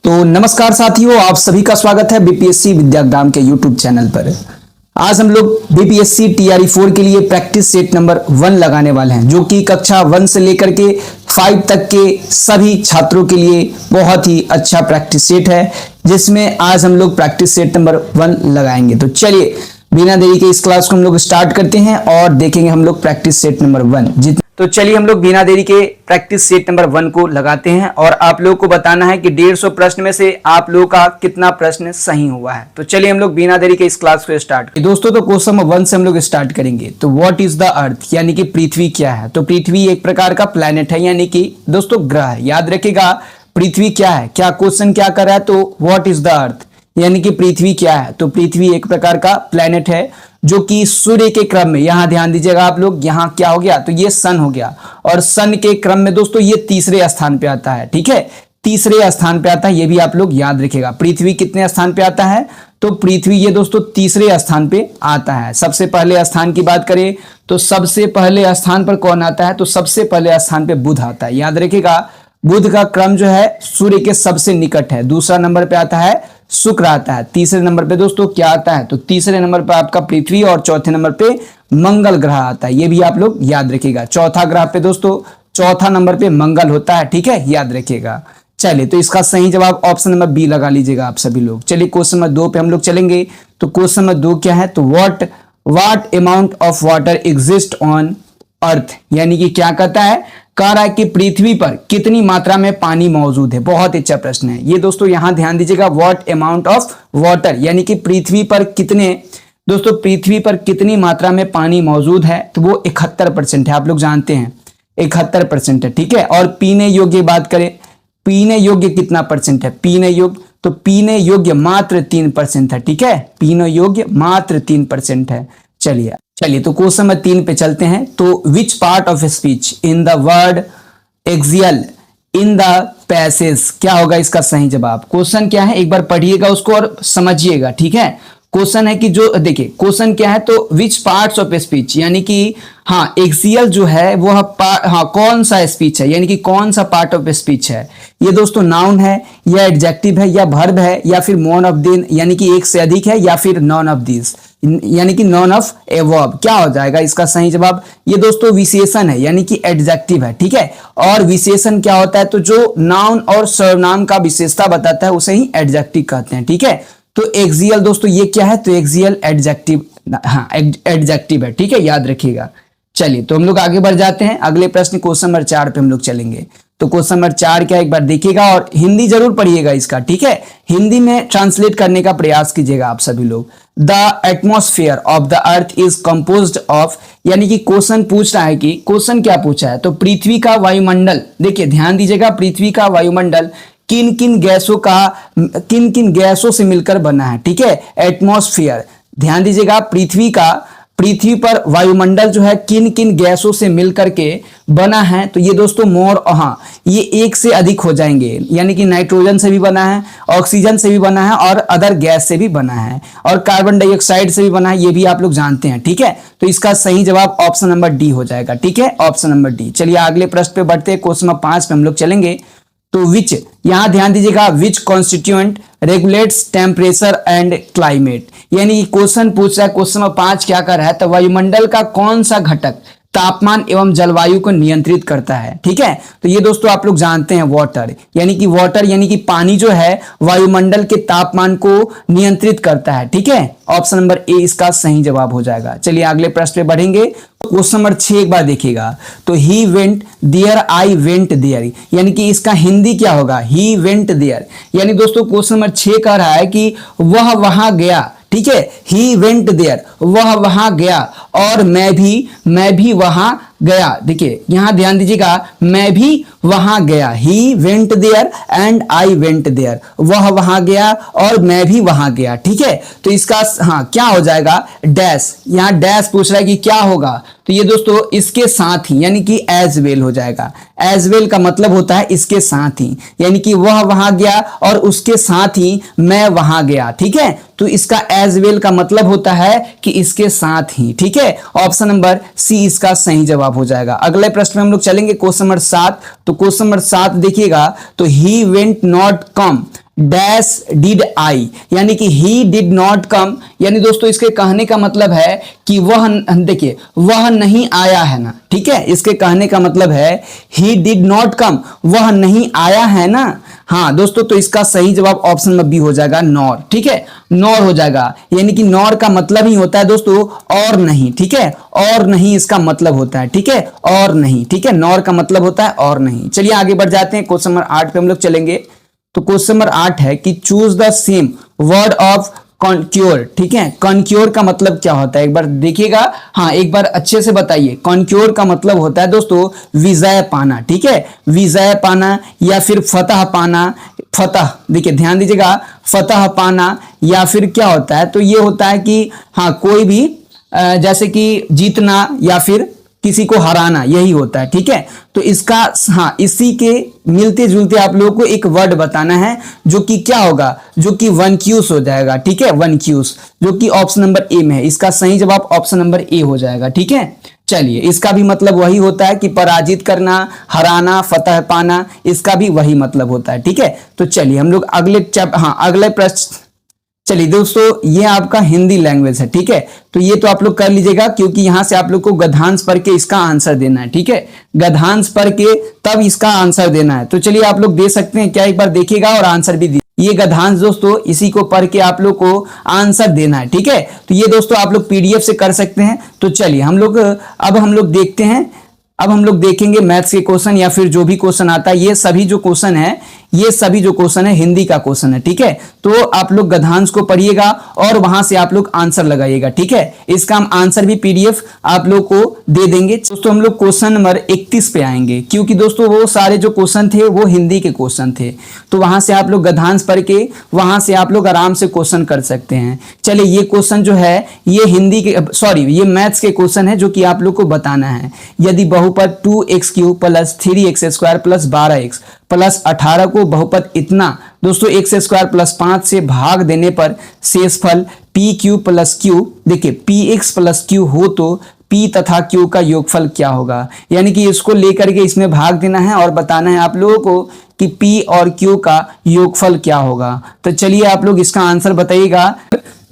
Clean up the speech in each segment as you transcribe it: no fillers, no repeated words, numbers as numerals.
तो नमस्कार साथियों, आप सभी का स्वागत है बीपीएससी विद्याग्राम के यूट्यूब चैनल पर। आज हम लोग बीपीएससी टीआरई 4 के लिए प्रैक्टिस सेट नंबर 1 लगाने वाले हैं, जो कि कक्षा 1 से लेकर के 5 तक के सभी छात्रों के लिए बहुत ही अच्छा प्रैक्टिस सेट है, जिसमें आज हम लोग प्रैक्टिस सेट नंबर 1 लगाएंगे। तो चलिए बिना देरी के इस क्लास को हम लोग स्टार्ट करते हैं और देखेंगे हम लोग प्रैक्टिस सेट नंबर 1। तो चलिए हम लोग बिना देरी के प्रैक्टिस सेट नंबर 1 को लगाते हैं और आप लोगों को बताना है कि 150 प्रश्न में से आप लोगों का कितना प्रश्न सही हुआ है। तो चलिए हम लोग बिना देरी के इस क्लास को स्टार्ट करें। दोस्तों, तो क्वेश्चन नंबर 1 से हम लोग स्टार्ट करेंगे। तो व्हाट इज द अर्थ, यानी कि पृथ्वी क्या है। तो पृथ्वी एक प्रकार का प्लैनेट है, यानी कि दोस्तों ग्रह है। याद रखिएगा पृथ्वी क्या है, क्या क्वेश्चन क्या कर रहा है। तो व्हाट इज द अर्थ यानी कि पृथ्वी क्या है। तो पृथ्वी एक प्रकार का प्लैनेट है जो कि सूर्य के क्रम में, यहां ध्यान दीजिएगा आप लोग, यहां क्या हो गया, तो ये सन हो गया और सन के क्रम में दोस्तों ये तीसरे स्थान पे आता है। ठीक है, तीसरे स्थान पे आता है, ये भी आप लोग याद रखिएगा। पृथ्वी कितने स्थान पे आता है, तो पृथ्वी ये दोस्तों तीसरे स्थान पे आता है। सबसे पहले स्थान की बात करें तो सबसे पहले स्थान पर कौन आता है, तो सबसे पहले स्थान पे बुध आता है। याद रखिएगा बुध का क्रम जो है सूर्य के सबसे निकट है। दूसरा नंबर पे आता है शुक्र आता है। तीसरे नंबर पे दोस्तों क्या आता है, तो तीसरे नंबर पे आपका पृथ्वी और चौथे नंबर पे मंगल ग्रह आता है। ये भी आप लोग याद रखिएगा। चौथा ग्रह पे दोस्तों चौथा नंबर पे मंगल होता है। ठीक है, याद रखिएगा। चलिए, तो इसका सही जवाब ऑप्शन नंबर बी लगा लीजिएगा आप सभी लोग। चलिए क्वेश्चन नंबर 2 पे हम लोग चलेंगे। तो क्वेश्चन नंबर 2 क्या है, तो what amount of water exist on earth, यानी कि क्या कहता है, कह रहा है कि पृथ्वी पर कितनी मात्रा में पानी मौजूद है। बहुत अच्छा प्रश्न है ये दोस्तों, यहां ध्यान दीजिएगा। व्हाट अमाउंट ऑफ वाटर यानी कि पृथ्वी पर कितने, दोस्तों पृथ्वी पर कितनी मात्रा में पानी मौजूद है, तो वो 71% है। आप लोग जानते हैं 71% है। ठीक है, और पीने योग्य बात करें, पीने योग्य कितना परसेंट है, पीने योग्य, तो पीने योग्य मात्र 3% है। ठीक है, पीने योग्य मात्र 3% है। चलिए तो क्वेश्चन नंबर 3 पे चलते हैं। तो which part of speech in the word axial in the passage, क्या होगा इसका सही जवाब। क्वेश्चन क्या है, एक बार पढ़िएगा उसको और समझिएगा। ठीक है, क्वेश्चन है कि जो देखिए क्वेश्चन क्या है, तो विच पार्ट्स ऑफ स्पीच, यानी कि हाँ एक्सियल जो है वो हाँ कौन सा स्पीच है, यानी कि कौन सा पार्ट ऑफ स्पीच है। ये दोस्तों नाउन है या एडजेक्टिव है या वर्ब है या फिर मोन ऑफ दिन, यानी कि एक से अधिक है, या फिर नॉन ऑफ दिस, यानी कि नॉन ऑफ एवर्ब। क्या हो जाएगा इसका सही जवाब, ये दोस्तों विशेषण है, यानी कि एडजेक्टिव है। ठीक है, और विशेषण क्या होता है, तो जो नाउन और सर्वनाम का विशेषता बताता है उसे ही एडजेक्टिव कहते हैं। ठीक है, तो एक्सियल दोस्तों ये क्या है, तो एक्सियल एडजेक्टिव, हाँ एडजेक्टिव है। ठीक है, याद रखिएगा। चलिए तो हम लोग आगे बढ़ जाते हैं। अगले प्रश्न क्वेश्चन नंबर 4 पे हम लोग चलेंगे। तो क्वेश्चन नंबर 4 क्या, एक बार देखिएगा और हिंदी जरूर पढ़िएगा इसका। ठीक है, हिंदी में ट्रांसलेट करने का प्रयास कीजिएगा आप सभी लोग। The atmosphere of the earth is composed of, यानी कि क्वेश्चन पूछ रहा है कि क्वेश्चन क्या पूछा है, तो पृथ्वी का वायुमंडल, देखिए ध्यान दीजिएगा, पृथ्वी का वायुमंडल किन किन गैसों से मिलकर बना है। ठीक है, एटमॉस्फेयर, ध्यान दीजिएगा पृथ्वी पर वायुमंडल जो है किन किन गैसों से मिलकर के बना है, तो ये दोस्तों मोर, हाँ ये एक से अधिक हो जाएंगे, यानी कि नाइट्रोजन से भी बना है, ऑक्सीजन से भी बना है और अदर गैस से भी बना है और कार्बन डाइऑक्साइड से भी बना है, ये भी आप लोग जानते हैं। ठीक है, तो इसका सही जवाब ऑप्शन नंबर डी हो जाएगा। ठीक है, ऑप्शन नंबर डी। चलिए अगले प्रश्न पे बढ़ते हैं। क्वेश्चन नंबर 5 पे हम लोग चलेंगे। तो विच, यहां ध्यान दीजिएगा, which constituent regulates temperature and climate, यानी क्वेश्चन पूछ रहा है, क्वेश्चन नंबर 5 क्या कर रहा है, तो वायुमंडल का कौन सा घटक तापमान एवं जलवायु को नियंत्रित करता है। ठीक है, तो ये दोस्तों आप लोग जानते हैं वाटर, यानी कि पानी जो है वायुमंडल के तापमान को नियंत्रित करता है। ठीक है, ऑप्शन नंबर ए इसका सही जवाब हो जाएगा। चलिए अगले प्रश्न पे बढ़ेंगे। क्वेश्चन नंबर 6 एक बार देखिएगा। तो he went there, I went there, यानी कि इसका हिंदी क्या होगा, ही वेंट देयर, यानी दोस्तों क्वेश्चन नंबर 6 कह रहा है कि वह वहां गया। ठीक है, ही वेंट देयर, वह वहां गया और मैं भी वहां गया। देखिए यहां ध्यान दीजिएगा, मैं भी वहां गया, he went there and I went there, वह वहां गया और मैं भी वहां गया। ठीक है, तो इसका हाँ क्या हो जाएगा, डैश, यहां डैश पूछ रहा है कि क्या होगा, तो ये दोस्तों इसके साथ ही, यानी कि एज वेल हो जाएगा। एज वेल का मतलब होता है इसके साथ ही, यानी कि वह वहां गया और उसके साथ ही मैं वहां गया। ठीक है, तो इसका एज वेल का मतलब होता है कि इसके साथ ही। ठीक है, ऑप्शन नंबर सी इसका सही जवाब हो जाएगा। अगले प्रश्न में हम लोग चलेंगे क्वेश्चन नंबर 7। तो क्वेश्चन नंबर 7 देखिएगा, तो he went not come dash did I, यानी कि ही डिड नॉट कम, यानी दोस्तों इसके कहने का मतलब है कि वह, देखिए वह नहीं आया है ना, ठीक है, इसके कहने का मतलब है ही डिड नॉट कम, वह नहीं आया है ना। हाँ दोस्तों, तो इसका सही जवाब ऑप्शन में बी हो जाएगा, नॉर, ठीक है, नॉर हो जाएगा, यानी कि नॉर का मतलब ही होता है दोस्तों और नहीं, ठीक है, और नहीं इसका मतलब होता है, ठीक है, और नहीं, ठीक है, नॉर का मतलब होता है और नहीं। चलिए आगे बढ़ जाते हैं, क्वेश्चन नंबर 8 पे हम लोग चलेंगे। तो क्वेश्चन नंबर 8 है कि choose the same word of conquer, ठीक है, कॉन्क्योर का मतलब क्या होता है, एक बार देखिएगा, हाँ एक बार अच्छे से बताइए। कॉन्क्योर का मतलब होता है दोस्तों विजय पाना, ठीक है, विजय पाना या फिर फतह पाना, फतह, देखिए ध्यान दीजिएगा, फतह पाना या फिर क्या होता है, तो ये होता है कि हाँ कोई भी जैसे कि जीतना या फिर किसी को हराना, यही होता है, ठीक है। तो इसका हाँ इसी के मिलते जुलते आप लोगों को एक वर्ड बताना है जो कि क्या होगा, जो कि वनक्यूस हो जाएगा, ठीक है, वनक्यूस, जो कि ऑप्शन नंबर ए में है। इसका सही जवाब ऑप्शन नंबर ए हो जाएगा, ठीक है। चलिए, इसका भी मतलब वही होता है कि पराजित करना, हराना, फतह पाना, इसका भी वही मतलब होता है, ठीक है। तो चलिए हम लोग अगले प्रश्न, चलिए दोस्तों ये आपका हिंदी लैंग्वेज है, ठीक है, तो ये तो आप लोग कर लीजिएगा क्योंकि यहां से आप लोग को गद्यांश पढ़ के इसका आंसर देना है, ठीक है, गद्यांश पढ़ के तब इसका आंसर देना है। तो चलिए आप लोग दे सकते हैं क्या, एक बार देखिएगा और आंसर भी दीजिए। ये गद्यांश दोस्तों इसी को पढ़ के आप लोग को आंसर देना है, ठीक है। तो ये दोस्तों आप लोग पीडीएफ से कर सकते हैं। तो चलिए अब हम लोग देखते हैं, अब हम लोग देखेंगे मैथ्स के क्वेश्चन या फिर जो भी क्वेश्चन आता है, ये सभी जो क्वेश्चन है, ये सभी जो क्वेश्चन है हिंदी का क्वेश्चन है, ठीक है। तो आप लोग गद्यांश को पढ़िएगा और वहां से आप लोग आंसर लगाइएगा, ठीक है। इसका हम आंसर भी पीडीएफ आप लोग को दे देंगे। दोस्तों हम लोग क्वेश्चन नंबर 31 पे आएंगे क्योंकि दोस्तों वो सारे जो क्वेश्चन थे वो हिंदी के क्वेश्चन थे, तो वहां से आप लोग गद्यांश पढ़ के वहां से आप लोग आराम से क्वेश्चन कर सकते हैं। चलिए ये क्वेश्चन जो है ये हिंदी के, सॉरी ये मैथ्स के क्वेश्चन है जो कि आप लोग को बताना है। यदि बहुपद 2x³ plus 3x² plus 12x plus 18 को बहुपद इतना दोस्तों x² प्लस 5 से भाग देने पर शेषफल pq प्लस q, देखिए px प्लस q हो तो p तथा q का योगफल क्या होगा, यानी कि इसको लेकर के इसमें भाग देना है और बताना है आप लोगों को कि p और q का योगफल क्या होगा। तो चलिए आप लोग इसका आंसर बताइएगा,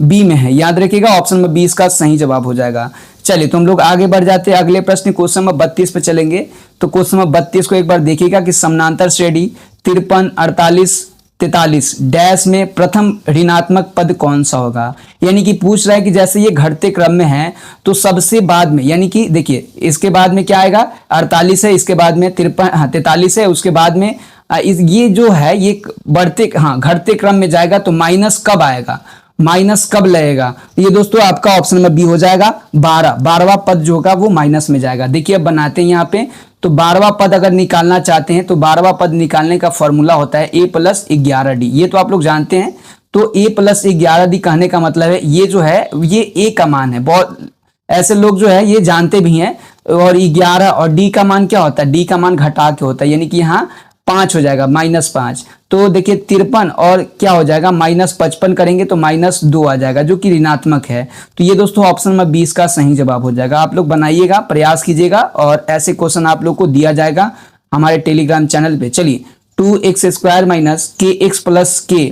बी में है, याद रखिएगा ऑप्शन नंबर 20 का सही जवाब हो जाएगा। चलिए तो हम लोग आगे बढ़ जाते हैं, अगले प्रश्न क्वेश्चन नंबर 32 पे चलेंगे। तो क्वेश्चन नंबर 32 को एक बार देखिएगा कि समानांतर श्रेणी 53, 48, 43 डैश में प्रथम ऋणात्मक पद कौन सा होगा, यानी कि पूछ रहा है कि जैसे ये घटते क्रम में है तो सबसे बाद में, यानी कि देखिए इसके बाद में क्या आएगा, 48 है, इसके बाद में 43 है, उसके बाद में ये जो है ये घटते क्रम में जाएगा तो माइनस कब आएगा, माइनस कब लगेगा, ये दोस्तों आपका ऑप्शन नंबर बी हो जाएगा 12वां पद जो होगा वो माइनस में जाएगा। देखिए अब बनाते हैं यहाँ पे, तो 12वां पद अगर निकालना चाहते हैं तो 12वां पद निकालने का फॉर्मूला होता है a प्लस 11d, ये तो आप लोग जानते हैं। तो a प्लस 11d कहने का मतलब है ये जो है ये a का मान है, बहुत ऐसे लोग जो है ये जानते भी हैं। और 11 और d का मान क्या होता है, d का मान घटा के होता है, यानी कि यहाँ 5 हो जाएगा, -5। तो देखिए 53 और क्या हो जाएगा -55 करेंगे तो -2 आ जाएगा जो कि ऋणात्मक है। तो ये दोस्तों ऑप्शन नंबर 20 का सही जवाब हो जाएगा। आप लोग बनाइएगा, प्रयास कीजिएगा और ऐसे क्वेश्चन आप लोग को दिया जाएगा हमारे टेलीग्राम चैनल पे। चलिए 2x² - kx प्लस k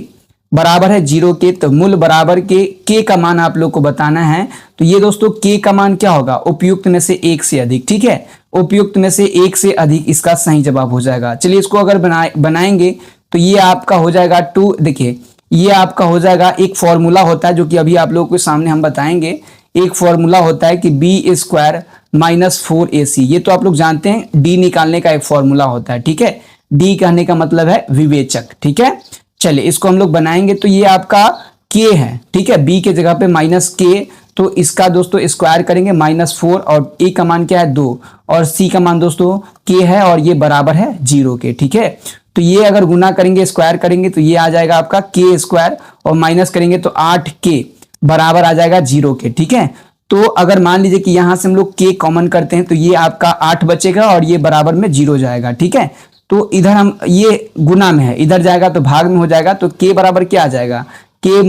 बराबर है 0 के, तो मूल बराबर के k का मान आप लोग को बताना है। तो ये दोस्तों k का मान क्या होगा, उपयुक्त में से 1 से अधिक, ठीक है, उपयुक्त में से 1 से अधिक इसका सही जवाब हो जाएगा। चलिए इसको अगर बनाएंगे तो ये आपका हो जाएगा 2, देखिए ये आपका हो जाएगा, एक फॉर्मूला होता है जो कि अभी आप लोगों के सामने हम बताएंगे। एक फॉर्मूला होता है कि b² - 4ac, ये तो आप लोग जानते हैं, d निकालने का एक फॉर्मूला होता है, ठीक है, d कहने का मतलब है विवेचक, ठीक है। चलिए इसको हम लोग बनाएंगे तो ये आपका k है, ठीक है, b के जगह पे -k, तो इसका दोस्तों स्क्वायर करेंगे -4 और a का मान क्या है 2 और c का मान दोस्तों k है और ये बराबर है 0 के, ठीक है। तो ये अगर गुना करेंगे स्क्वायर करेंगे तो ये आ जाएगा आपका k² और माइनस करेंगे तो 8k बराबर आ जाएगा 0 के, ठीक है। तो अगर मान लीजिए कि यहां से हम लोग k कॉमन करते हैं तो ये आपका 8 बचेगा और ये बराबर में 0 जाएगा, ठीक है। तो इधर हम ये गुना में है, इधर जाएगा तो भाग में हो जाएगा, तो k बराबर क्या आ जाएगा, k -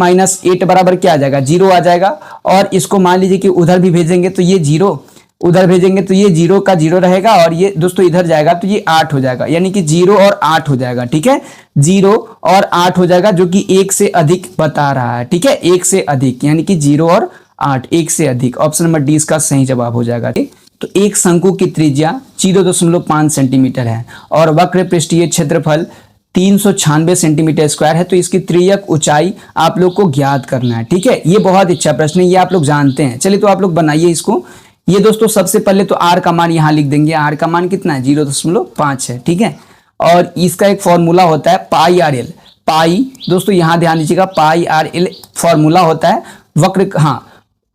8 बराबर क्या आ जाएगा 0 आ जाएगा। और इसको मान लीजिए कि उधर भी भेजेंगे तो ये 0 उधर भेजेंगे तो ये 0 का 0 रहेगा और ये दोस्तों इधर जाएगा तो ये 8 हो जाएगा, यानी कि 0 और 8 हो जाएगा। ठीक है, 0 और 8 हो जाएगा, जो कि 1 से अधिक बता रहा है। ठीक है, 1 से अधिक, यानी कि 0 और 8 1 से अधिक। ऑप्शन नंबर डी इसका सही जवाब हो जाएगा। तो एक शंकु की त्रिज्या 0.5 सेंटीमीटर है और वक्र पृष्ठीय क्षेत्रफल 396 सेंटीमीटर स्क्वायर है, तो इसकी त्रियक ऊंचाई आप लोग को ज्ञात करना है। ठीक है, ये बहुत अच्छा प्रश्न है, ये आप लोग जानते हैं। चलिए तो आप लोग बनाइए इसको। ये दोस्तों सबसे पहले तो आर का मान यहाँ लिख देंगे। आर का मान कितना है? 0.5 है। ठीक है, और इसका एक फॉर्मूला होता है पाई आर एल। पाई दोस्तों यहाँ ध्यान दीजिएगा, पाई आर एल फॉर्मूला होता है वक्र, हाँ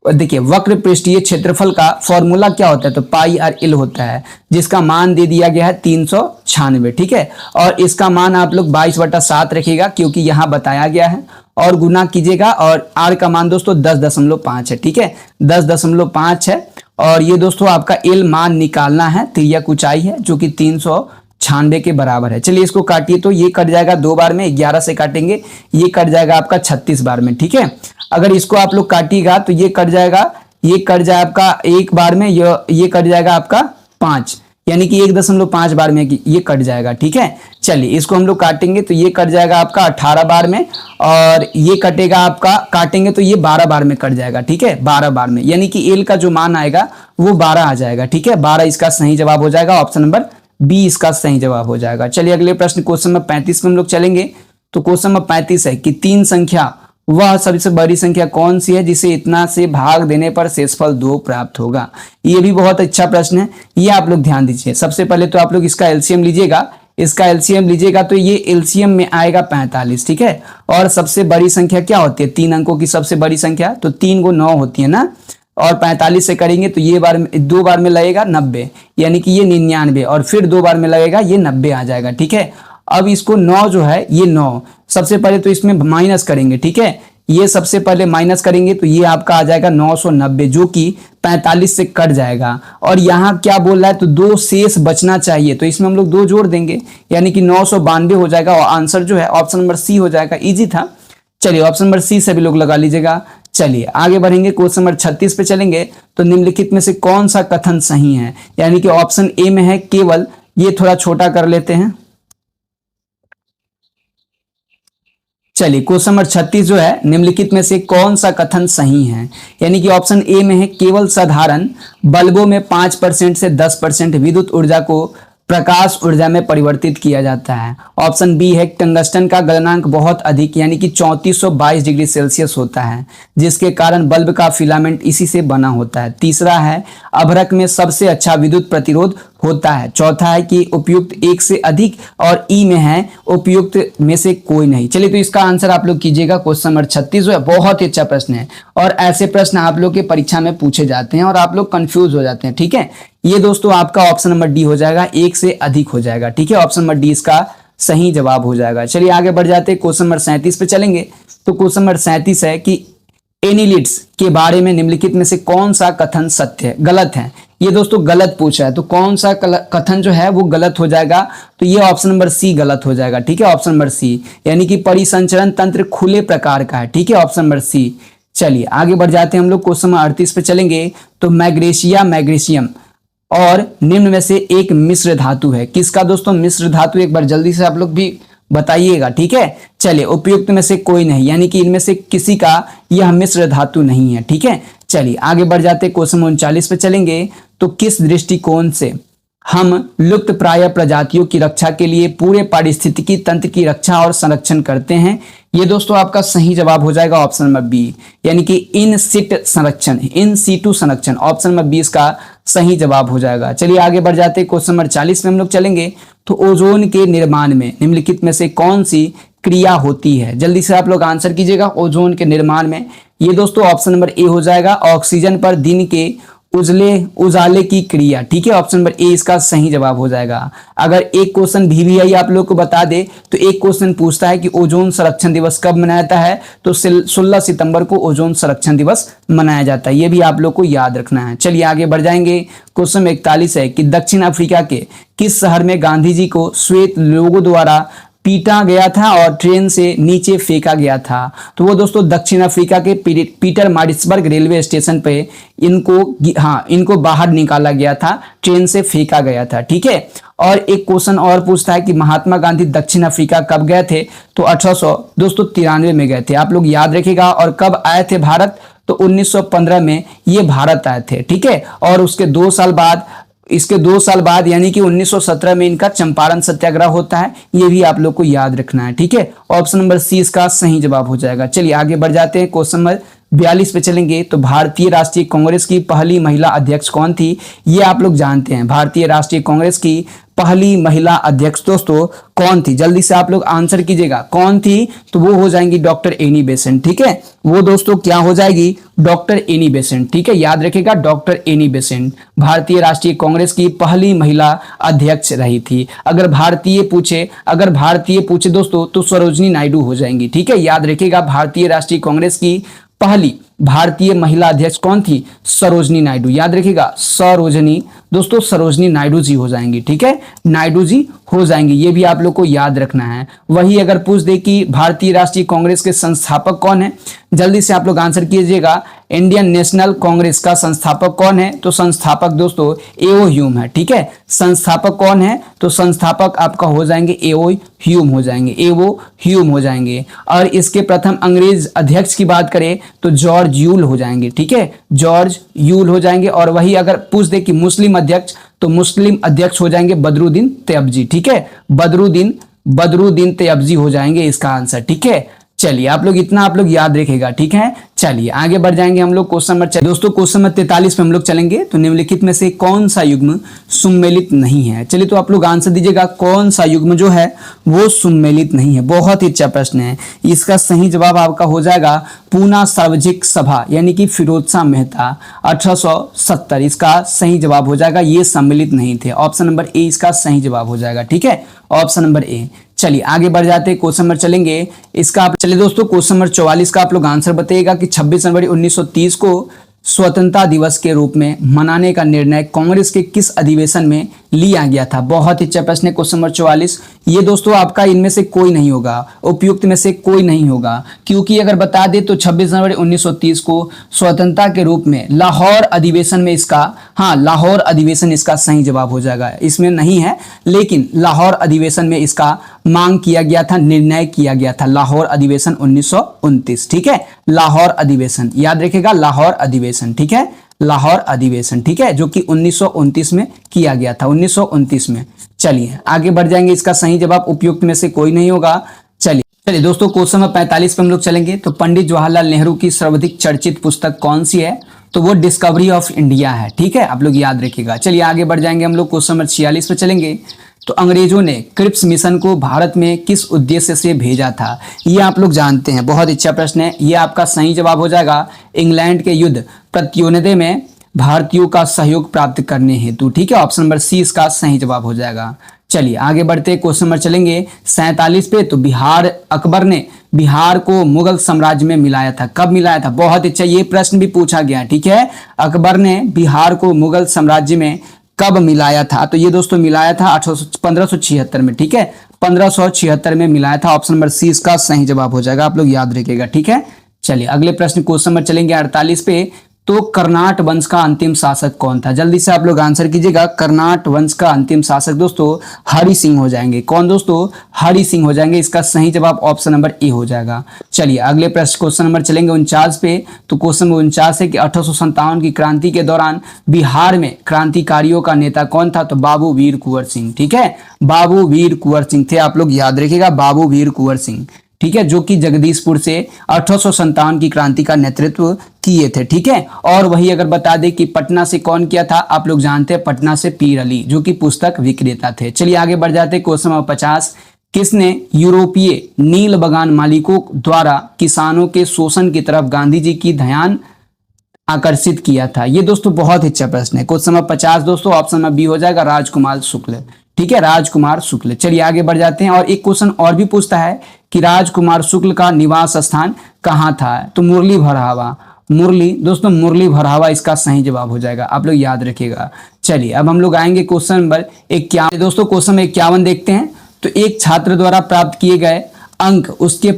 देखिए वक्र पृष्ठीय क्षेत्रफल का फॉर्मूला क्या होता है? तो पाई आर एल होता है, जिसका मान दे दिया गया है 396। ठीक है, और इसका मान आप लोग 22/7 रखिएगा, क्योंकि यहाँ बताया गया है, और गुना कीजिएगा। और आर का मान दोस्तों 10.5 है। ठीक है, 10.5 है। और ये दोस्तों आपका एल मान निकालना है, त्रियक ऊंचाई है जो कि 396 के बराबर है। चलिए इसको काटिए, तो ये कट जाएगा 2 बार में, 11 से काटेंगे, ये कट जाएगा आपका 36 बार में। ठीक है, अगर इसको आप लोग काटिएगा तो ये कट जाएगा, ये कट जाए आपका 1 बार में, ये कट जाएगा आपका 5, यानी कि 1.5 बार में ये कट जाएगा। ठीक है, चलिए इसको हम लोग काटेंगे तो ये कट जाएगा आपका 18 बार में, और ये कटेगा आपका, काटेंगे तो ये 12 बार में कट जाएगा। ठीक है, 12 बार में, यानी कि एल का जो मान आएगा वो 12 आ जाएगा। ठीक है, 12 इसका सही जवाब हो जाएगा। ऑप्शन नंबर बी इसका सही जवाब हो जाएगा। चलिए अगले प्रश्न क्वेश्चन नंबर 35 में हम लोग चलेंगे। तो क्वेश्चन नंबर 35 है कि 3 संख्या वह सबसे बड़ी संख्या कौन सी है जिसे इतना से भाग देने पर शेषफल 2 प्राप्त होगा। ये भी बहुत अच्छा प्रश्न है, ये आप लोग ध्यान दीजिए। सबसे पहले तो आप लोग इसका एलसीएम लीजिएगा, इसका एलसीएम लीजिएगा तो ये एलसीएम में आएगा 45। ठीक है, और सबसे बड़ी संख्या क्या होती है? 3 अंकों की सबसे बड़ी संख्या, तो 3 को 9 होती है ना, और 45 से करेंगे तो ये 2 बार में लगेगा 90, यानी कि ये 99, और फिर 2 बार में लगेगा ये 90 आ जाएगा। ठीक है, अब इसको 9 जो है, ये 9 सबसे पहले तो इसमें माइनस करेंगे। ठीक है, ये सबसे पहले माइनस करेंगे तो ये आपका आ जाएगा 990, जो कि 45 से कट जाएगा। और यहाँ क्या बोल रहा है? तो 2 शेष बचना चाहिए, तो इसमें हम लोग 2 जोड़ देंगे, यानी कि 992 हो जाएगा, और आंसर जो है ऑप्शन नंबर सी हो जाएगा। इजी था। चलिए ऑप्शन नंबर सी से भी लोग लगा लीजिएगा। चलिए आगे बढ़ेंगे, क्वेश्चन नंबर 36 पे चलेंगे। तो निम्नलिखित में से कौन सा कथन सही है? यानी कि ऑप्शन ए में है केवल, ये थोड़ा छोटा कर लेते हैं। चलिए क्वेश्चन नंबर 36 जो है, निम्नलिखित में से कौन सा कथन सही है? यानी कि ऑप्शन ए में है केवल साधारण बल्बों में 5% से 10% विद्युत ऊर्जा को प्रकाश ऊर्जा में परिवर्तित किया जाता है। ऑप्शन बी है टंगस्टन का गलनांक बहुत अधिक, यानी कि 3422 डिग्री सेल्सियस होता है, जिसके कारण बल्ब का फिलामेंट इसी से बना होता है। तीसरा है अभ्रक में सबसे अच्छा विद्युत प्रतिरोध होता है। चौथा है कि उपयुक्त 1 से अधिक, और ई में है उपयुक्त में से कोई नहीं। चलिए तो इसका आंसर आप लोग कीजिएगा। क्वेश्चन नंबर 36 जो है बहुत ही अच्छा प्रश्न है, और ऐसे प्रश्न आप लोग के परीक्षा में पूछे जाते हैं और आप लोग कंफ्यूज हो जाते हैं। ठीक है, ये दोस्तों आपका ऑप्शन नंबर डी हो जाएगा, 1 से अधिक हो जाएगा। ठीक है, ऑप्शन नंबर डी इसका सही जवाब हो जाएगा। चलिए आगे बढ़ जाते हैं, क्वेश्चन नंबर 37 पे चलेंगे। तो क्वेश्चन नंबर 37 है कि एनिलिड्स के बारे में निम्नलिखित में से कौन सा कथन सत्य है, गलत है? ये दोस्तों गलत पूछा है, तो कौन सा कथन जो है वो गलत हो जाएगा? तो ये ऑप्शन नंबर सी गलत हो जाएगा। ठीक है, ऑप्शन नंबर सी, यानी कि परिसंचरण तंत्र खुले प्रकार का है। ठीक है, ऑप्शन नंबर सी। चलिए आगे बढ़ जाते हैं हम लोग, क्वेश्चन नंबर 38 पे चलेंगे। तो मैग्नेशिया, मैग्नीशियम और निम्न में से एक मिश्र धातु है। किसका दोस्तों मिश्र धातु? एक बार जल्दी से आप लोग भी बताइएगा। ठीक है, चलिए उपयुक्त में से कोई नहीं, यानी कि इनमें से किसी का यह मिश्र धातु नहीं है। ठीक है, चलिए आगे बढ़ जाते हैं, क्वेश्चन 39 पे चलेंगे। तो किस दृष्टिकोण से हम लुप्त प्राय प्रजातियों की रक्षा के लिए पूरे पारिस्थितिकी तंत्र की रक्षा और संरक्षण करते हैं? ये दोस्तों आपका सही जवाब हो जाएगा ऑप्शन नंबर बी, यानी कि इन सिट संरक्षण, इन सीटू संरक्षण। ऑप्शन नंबर 20 का सही जवाब हो जाएगा। चलिए आगे बढ़ जाते हैं, क्वेश्चन नंबर 40 में हम लोग चलेंगे। तो ओजोन के निर्माण में निम्नलिखित में से कौन सी क्रिया होती है? जल्दी से आप लोग आंसर कीजिएगा। ओजोन के निर्माण में ये दोस्तों ऑप्शन नंबर ए हो जाएगा, ऑक्सीजन पर दिन के उजाले की क्रिया। ठीक है, ऑप्शन नंबर ए इसका सही जवाब हो जाएगा। अगर एक क्वेश्चन VVI आप लोग को बता दे, तो एक क्वेश्चन पूछता है कि ओजोन संरक्षण दिवस कब मनाया जाता है? तो 16 सितंबर को ओजोन संरक्षण दिवस मनाया जाता है। ये भी आप लोग को याद रखना है। चलिए आगे बढ़ जाएंगे, क्वेश्चन 41 है कि दक्षिण अफ्रीका के किस शहर में गांधी जी को श्वेत लोगों द्वारा पीटा गया था और ट्रेन से नीचे फेंका गया था। तो वो दोस्तों दक्षिण अफ्रीका के पीटर मारिट्सबर्ग रेलवे स्टेशन पे इनको बाहर निकाला गया था, ट्रेन से फेंका गया था। ठीक है, और एक क्वेश्चन और पूछता है कि महात्मा गांधी दक्षिण अफ्रीका कब गए थे? तो 1893 में गए थे, आप लोग याद रखिएगा। और कब आए थे भारत? तो 1915 में ये भारत आए थे। ठीक है, और इसके 2 साल बाद यानी कि 1917 में इनका चंपारण सत्याग्रह होता है, ये भी आप लोग को याद रखना है। ठीक है, ऑप्शन नंबर सी इसका सही जवाब हो जाएगा। चलिए आगे बढ़ जाते हैं, क्वेश्चन नंबर 42 पे चलेंगे। तो भारतीय राष्ट्रीय कांग्रेस की पहली महिला अध्यक्ष कौन थी? ये आप लोग जानते हैं, भारतीय राष्ट्रीय कांग्रेस की पहली महिला अध्यक्ष दोस्तों कौन थी? जल्दी से आप लोग आंसर कीजिएगा, कौन थी? तो वो हो जाएंगी डॉक्टर एनी बेसेंट। ठीक है, वो दोस्तों क्या हो जाएगी? Doctor Annie Besant. ठीक है, याद रखिएगा, डॉक्टर एनी बेसेंट भारतीय राष्ट्रीय कांग्रेस की पहली महिला अध्यक्ष रही थी। अगर भारतीय पूछे दोस्तों तो सरोजनी नायडू हो जाएंगी। ठीक है, याद रखिएगा, भारतीय राष्ट्रीय कांग्रेस की पहली भारतीय महिला अध्यक्ष कौन थी? सरोजनी नायडू। याद रखिएगा, सरोजनी दोस्तों सरोजनी नायडू जी हो जाएंगी। ठीक है, नायडू जी हो जाएंगे, ये भी आप लोग को याद रखना है। वही अगर पूछ दे कि भारतीय राष्ट्रीय कांग्रेस के संस्थापक कौन है, जल्दी से आप लोग आंसर कीजिएगा। इंडियन नेशनल कांग्रेस का संस्थापक कौन है? तो संस्थापक दोस्तों एओ ह्यूम है। ठीक है, संस्थापक कौन है? तो संस्थापक आपका हो जाएंगे एओ ह्यूम हो जाएंगे, एओ ह्यूम हो जाएंगे। और इसके प्रथम अंग्रेज अध्यक्ष की बात करें तो जॉर्ज यूल हो जाएंगे। ठीक है, जॉर्ज यूल हो जाएंगे। और वही अगर पूछ दे कि मुस्लिम अध्यक्ष, तो मुस्लिम अध्यक्ष हो जाएंगे बदरुद्दीन तैयबजी। ठीक है, बदरुद्दीन तैयबजी हो जाएंगे इसका आंसर। ठीक है, चलिए आप लोग याद रखेगा। ठीक है, चलिए आगे बढ़ जाएंगे हम लोग क्वेश्चन नंबर दोस्तों क्वेश्चन नंबर 43 पे हम लोग चलेंगे। तो निम्नलिखित में से कौन सा युग्म सुमेलित नहीं है? चलिए तो आप लोग आंसर दीजिएगा, कौन सा युग्म जो है वो सुमेलित नहीं है? बहुत ही अच्छा प्रश्न है। इसका सही जवाब आपका हो जाएगा पूना सार्वजनिक सभा यानी कि फिरोज शाह मेहता 1870, इसका सही जवाब हो जाएगा। ये सम्मिलित नहीं थे, ऑप्शन नंबर ए इसका सही जवाब हो जाएगा। ठीक है, ऑप्शन नंबर ए। चलिए आगे बढ़ जाते हैं, क्वेश्चन नंबर चलेंगे इसका आप चलिए दोस्तों क्वेश्चन नंबर 44 का आप लोग आंसर बताइएगा कि 26 जनवरी 1930 को स्वतंत्रता दिवस के रूप में मनाने का निर्णय कांग्रेस के किस अधिवेशन में लिया गया था? बहुत ही अच्छा प्रश्न है क्वेश्चन नंबर 44। ये दोस्तों आपका इनमें से कोई नहीं होगा, उपयुक्त में से कोई नहीं होगा, क्योंकि अगर बता दे तो 26 जनवरी 1930 को स्वतंत्रता के रूप में लाहौर अधिवेशन में इसका लाहौर अधिवेशन इसका सही जवाब हो जाएगा। इसमें नहीं है, लेकिन लाहौर अधिवेशन में इसका मांग किया गया था, निर्णय किया गया था, लाहौर अधिवेशन 1929। ठीक है, लाहौर अधिवेशन याद रखेगा, लाहौर अधिवेशन। ठीक है, लाहौर अधिवेशन। ठीक है, जो कि 1929 में किया गया था, 1929 में। चलिए आगे बढ़ जाएंगे, इसका सही जवाब उपयुक्त में से कोई नहीं होगा। चलिए दोस्तों क्वेश्चन नंबर 45 पे हम लोग चलेंगे। तो पंडित जवाहरलाल नेहरू की सर्वाधिक चर्चित पुस्तक कौन सी है? तो वो डिस्कवरी ऑफ इंडिया है। ठीक है, आप लोग याद रखिएगा। चलिए आगे बढ़ जाएंगे हम लोग, क्वेश्चन नंबर 46 पे चलेंगे। तो अंग्रेजों ने क्रिप्स मिशन को भारत में किस उद्देश्य से भेजा था? ये आप लोग जानते हैं, बहुत अच्छा प्रश्न है। ये आपका सही जवाब हो जाएगा इंग्लैंड के युद्ध प्रतियोगिता में भारतीयों का सहयोग प्राप्त करने हेतु। ठीक है, ऑप्शन नंबर सी इसका सही जवाब हो जाएगा। चलिए आगे बढ़ते क्वेश्चन नंबर चलेंगे 47 पे। तो अकबर ने बिहार को मुगल साम्राज्य में मिलाया था, कब मिलाया था? बहुत अच्छा, ये प्रश्न भी पूछा गया। ठीक है, अकबर ने बिहार को मुगल साम्राज्य में कब मिलाया था? तो ये दोस्तों मिलाया था 1576 में। ठीक है, 1576 में मिलाया था, ऑप्शन नंबर सी इसका सही जवाब हो जाएगा, आप लोग याद रखिएगा। ठीक है, चलिए अगले प्रश्न क्वेश्चन नंबर चलेंगे 48 पे। तो कर्नाट वंश का अंतिम शासक कौन था? जल्दी से आप लोग आंसर कीजिएगा। कर्नाट वंश का अंतिम शासक दोस्तों हरि सिंह हो जाएंगे। कौन दोस्तों? हरि सिंह हो जाएंगे, इसका सही जवाब ऑप्शन नंबर ए हो जाएगा। चलिए अगले प्रश्न क्वेश्चन नंबर चलेंगे 49 पे। तो क्वेश्चन नंबर 49 है कि 1857 की क्रांति के दौरान बिहार में क्रांतिकारियों का नेता कौन था? तो बाबू वीर कुंवर सिंह। ठीक है, बाबू वीर कुंवर सिंह थे, आप लोग याद रखिएगा, बाबू वीर कुंवर सिंह। ठीक है, जो कि जगदीशपुर से 1857 की क्रांति का नेतृत्व किए थे। ठीक है, और वही अगर बता दें कि पटना से कौन किया था, आप लोग जानते हैं, पटना से पीर अली, जो कि पुस्तक विक्रेता थे। चलिए आगे बढ़ जाते हैं क्वेश्चन नंबर 50। किसने यूरोपीय नील बगान मालिकों द्वारा किसानों के शोषण की तरफ गांधी जी की ध्यान आकर्षित किया था? ये दोस्तों बहुत ही अच्छा प्रश्न है। क्वेश्चन नंबर 50 दोस्तों ऑप्शन नंबर बी हो जाएगा, राजकुमार शुक्ल। ठीक है, राजकुमार शुक्ल। चलिए आगे बढ़ जाते हैं, और एक क्वेश्चन और भी पूछता है कि राजकुमार शुक्ल का निवास स्थान कहाँ था? तो मुरली भरावा। दोस्तों मुरली भरावा इसका सही जवाब हो जाएगा, आप लोग याद रखिएगा। चलिए अब हम लोग आएंगे क्वेश्चन नंबर 51। दोस्तों क्वेश्चन नंबर 51 देखते हैं। तो एक छात्र द्वारा प्राप्त किए गए अंक उसके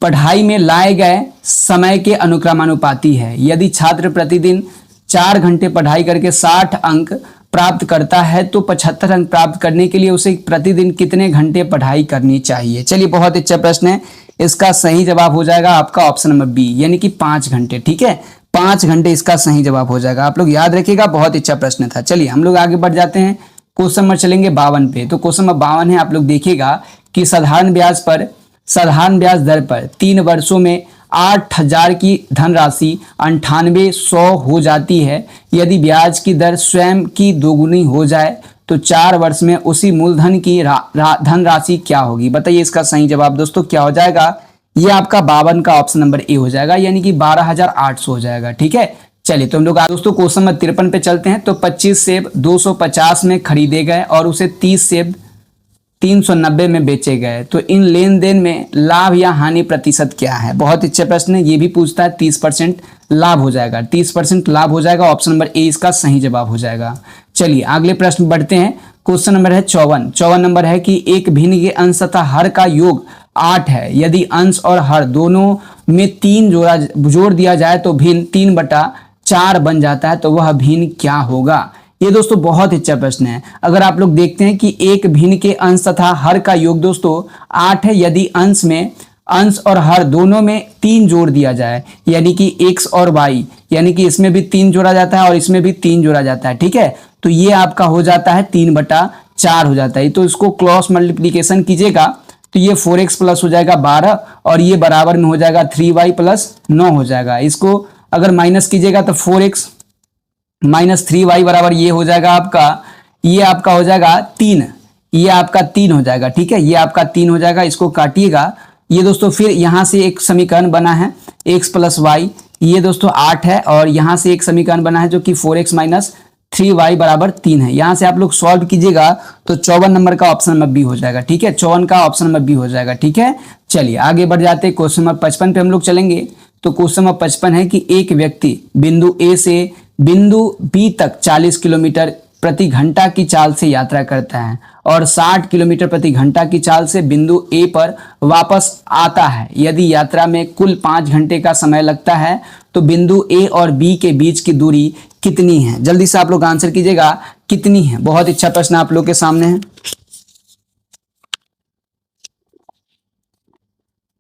पढ़ाई में लाए गए समय के अनुक्रमानुपाती है। यदि छात्र प्रतिदिन 4 घंटे पढ़ाई करके 60 अंक प्राप्त करता है तो 75 अंक प्राप्त करने के लिए उसे प्रतिदिन कितने घंटे पढ़ाई करनी चाहिए। चलिए, बहुत अच्छा प्रश्न है। इसका सही जवाब हो जाएगा आपका ऑप्शन नंबर बी, यानी कि 5 घंटे। ठीक है, 5 घंटे इसका सही जवाब हो जाएगा। आप लोग याद रखिएगा, बहुत अच्छा प्रश्न था। चलिए हम लोग आगे बढ़ जाते हैं, क्वेश्चन नंबर चलेंगे 52 पे। तो क्वेश्चन नंबर 52 है, आप लोग देखिएगा कि साधारण ब्याज दर पर 3 वर्षों में 8,000 की धनराशि 9800 हो जाती है। यदि ब्याज की दर स्वयं की दोगुनी हो जाए तो 4 वर्ष में उसी मूलधन की धनराशि क्या होगी। बताइए इसका सही जवाब दोस्तों क्या हो जाएगा। ये आपका 52 का ऑप्शन नंबर ए हो जाएगा, यानी कि 12,800 हो जाएगा। ठीक है, चलिए तो हम लोग दोस्तों क्वेश्चन नंबर 53 पे चलते हैं। तो 25 सेब 250 में खरीदे गए और उसे 30 सेब 390 में बेचे गए, तो इन लेन देन में लाभ या हानि प्रतिशत क्या है। बहुत अच्छे प्रश्न है, ये भी पूछता है। 30% लाभ हो जाएगा, 30% लाभ हो जाएगा। ऑप्शन नंबर ए इसका सही जवाब हो जाएगा। चलिए अगले प्रश्न बढ़ते हैं। क्वेश्चन नंबर है 54 नंबर है कि एक भिन्न के अंश तथा हर का योग 8 है। यदि अंश और हर दोनों में 3 जोड़ दिया जाए तो भिन्न 3/4 बन जाता है, तो वह भिन्न क्या होगा। ये दोस्तों बहुत अच्छा प्रश्न है। अगर आप लोग देखते हैं कि एक भिन्न के अंश तथा हर का योग दोस्तों 8 है। यदि अंश और हर दोनों में 3 जोड़ दिया जाए, यानी कि x और y, यानी कि इसमें भी 3 जोड़ा जाता है और इसमें भी 3 जोड़ा जाता है। ठीक है, तो ये आपका हो जाता है 3/4 हो जाता है। तो इसको क्रॉस मल्टीप्लीकेशन कीजिएगा तो ये 4x प्लस हो जाएगा 12 और ये बराबर में हो जाएगा 3y प्लस 9 हो जाएगा। इसको अगर माइनस कीजिएगा तो 4x माइनस 3y बराबर ये हो जाएगा आपका, ये आपका हो जाएगा 3, ये आपका 3 हो जाएगा। ठीक है, ये आपका 3 हो जाएगा। इसको काटिएगा, ये दोस्तों फिर यहाँ से एक समीकरण बना है x प्लस वाई, ये दोस्तों 8 है और यहाँ से एक समीकरण बना है जो कि 4x माइनस 3y बराबर 3 है। यहाँ से आप लोग सॉल्व कीजिएगा तो 54 नंबर का ऑप्शन नंबर बी हो जाएगा। ठीक है, 54 का ऑप्शन नंबर बी हो जाएगा। ठीक है, चलिए आगे बढ़ जाते हैं। क्वेश्चन नंबर 55 पे हम लोग चलेंगे। तो क्वेश्चन नंबर 55 है कि एक व्यक्ति बिंदु ए से बिंदु बी तक 40 किलोमीटर प्रति घंटा की चाल से यात्रा करता है और 60 किलोमीटर प्रति घंटा की चाल से बिंदु ए पर वापस आता है। यदि यात्रा में कुल 5 घंटे का समय लगता है तो बिंदु ए और बी के बीच की दूरी कितनी है। जल्दी से आप लोग आंसर कीजिएगा, कितनी है। बहुत अच्छा प्रश्न आप लोग के सामने है।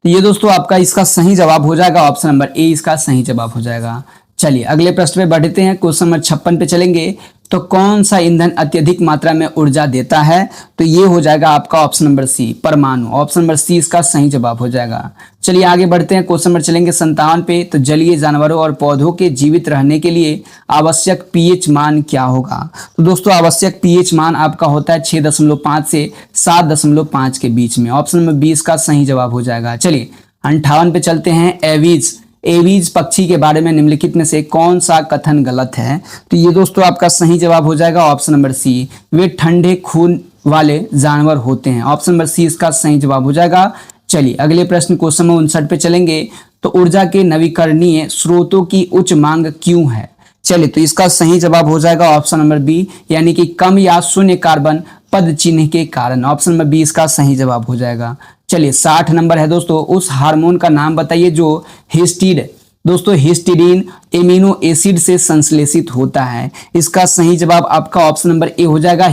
तो ये दोस्तों आपका इसका सही जवाब हो जाएगा, ऑप्शन नंबर ए इसका सही जवाब हो जाएगा। चलिए अगले प्रश्न पे बढ़ते हैं। क्वेश्चन नंबर 56 पे चलेंगे। तो कौन सा ईंधन अत्यधिक मात्रा में ऊर्जा देता है, तो ये हो जाएगा आपका ऑप्शन नंबर सी, परमाणु। ऑप्शन नंबर सी इसका सही जवाब हो जाएगा। चलिए आगे बढ़ते हैं। क्वेश्चन नंबर चलेंगे 57 पे। तो जलीय जानवरों और पौधों के जीवित रहने के लिए आवश्यक पीएच मान क्या होगा। तो दोस्तों आवश्यक पीएच मान आपका होता है 6.5 से 7.5 के बीच में। ऑप्शन नंबर बी इसका सही जवाब हो जाएगा। चलिए 58 पे चलते हैं। एवीज पक्षी के बारे में निम्नलिखित में से कौन सा कथन गलत है। तो ये दोस्तों आपका सही जवाब हो जाएगा ऑप्शन नंबर सी, वे ठंडे खून वाले जानवर होते हैं। ऑप्शन नंबर सी इसका सही जवाब हो जाएगा। चलिए अगले प्रश्न क्वेश्चन नंबर 59 पे चलेंगे। तो ऊर्जा के नवीकरणीय स्रोतों की उच्च मांग क्यों है। चलिए तो इसका सही जवाब हो जाएगा ऑप्शन नंबर बी, यानी कि कम या शून्य कार्बन पद चिन्ह के कारण। ऑप्शन नंबर बी इसका सही जवाब हो जाएगा। चलिए 60 नंबर है दोस्तों। उस हार्मोन का नाम बताइए जो हिस्टीडीन एमिनो एसिड से संश्लेषित होता है। इसका सही जवाब आपका ऑप्शन नंबर ए हो जाएगा,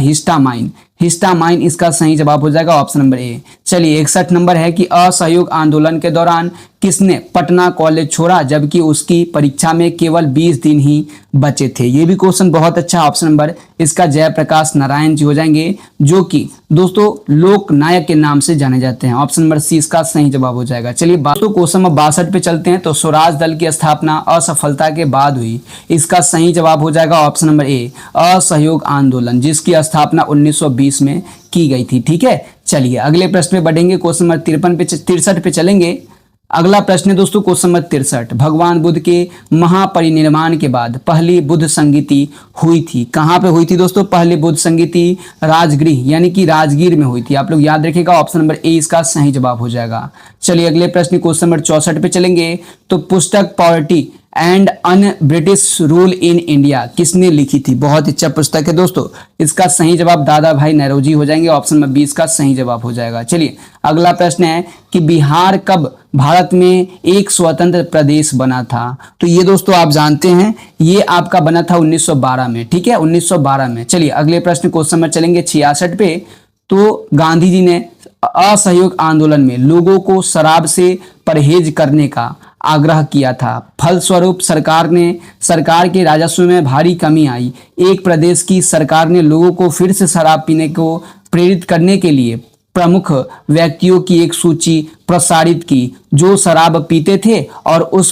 हिस्टामाइन इसका सही जवाब हो जाएगा ऑप्शन नंबर ए। चलिए 61 नंबर है कि असहयोग आंदोलन के दौरान किसने पटना कॉलेज छोड़ा जबकि उसकी परीक्षा में केवल 20 दिन ही बचे थे। ये भी क्वेश्चन बहुत अच्छा। ऑप्शन नंबर इसका जयप्रकाश नारायण जी हो जाएंगे, जो कि दोस्तों लोक नायक के नाम से जाने जाते हैं। ऑप्शन नंबर सी इसका सही जवाब हो जाएगा। चलिए दोस्तों क्वेश्चन नंबर 62 पे चलते हैं। तो स्वराज दल की स्थापना असफलता के बाद हुई। इसका सही जवाब हो जाएगा ऑप्शन नंबर ए, असहयोग आंदोलन, जिसकी स्थापना 1920 में की गई थी। ठीक है, चलिए अगले प्रश्न पे बढ़ेंगे। क्वेश्चन नंबर 63 पे चलेंगे। अगला प्रश्न है दोस्तों क्वेश्चन नंबर 63। भगवान बुद्ध के महापरिनिर्वाण के बाद पहली बुद्ध संगीति हुई थी। कहाँ पे हुई थी दोस्तों पहली बुद्ध संगीति। राजगृह यानी कि राजगीर में हुई थी। आप लोग याद रखिएगा, ऑप्शन नंबर ए इसका सही जवाब हो जाएगा। चलिए अगले प्रश्न क्वेश्चन नंबर 64 पे चलेंगे। तो पुस्तक poverty and un British rule in India किसने लिखी थी? बहुत अच्छा पुस्तक है दोस्तों। इसका सही जवाब दादा भाई नौरोजी हो जाएंगे। ऑप्शन नंबर 20 का सही जवाब हो जाएगा। चलिए अगला प्रश्न है कि बिहार कब भारत में एक स्वतंत्र प्रदेश बना था? तो ये दोस्तों आप जानते हैं ये आपका बना था 1912 में। ठीक है, 1912 में। चलिए अगले प्रश्न क्वेश्चन नंबर चलेंगे 66 पे। तो गांधी जी ने असहयोग आंदोलन में लोगों को शराब से परहेज करने का आग्रह किया था। फलस्वरूप सरकार के राजस्व में भारी कमी आई। एक प्रदेश की सरकार ने लोगों को फिर से शराब पीने को प्रेरित करने के लिए प्रमुख व्यक्तियों की एक सूची प्रसारित की जो शराब पीते थे और उस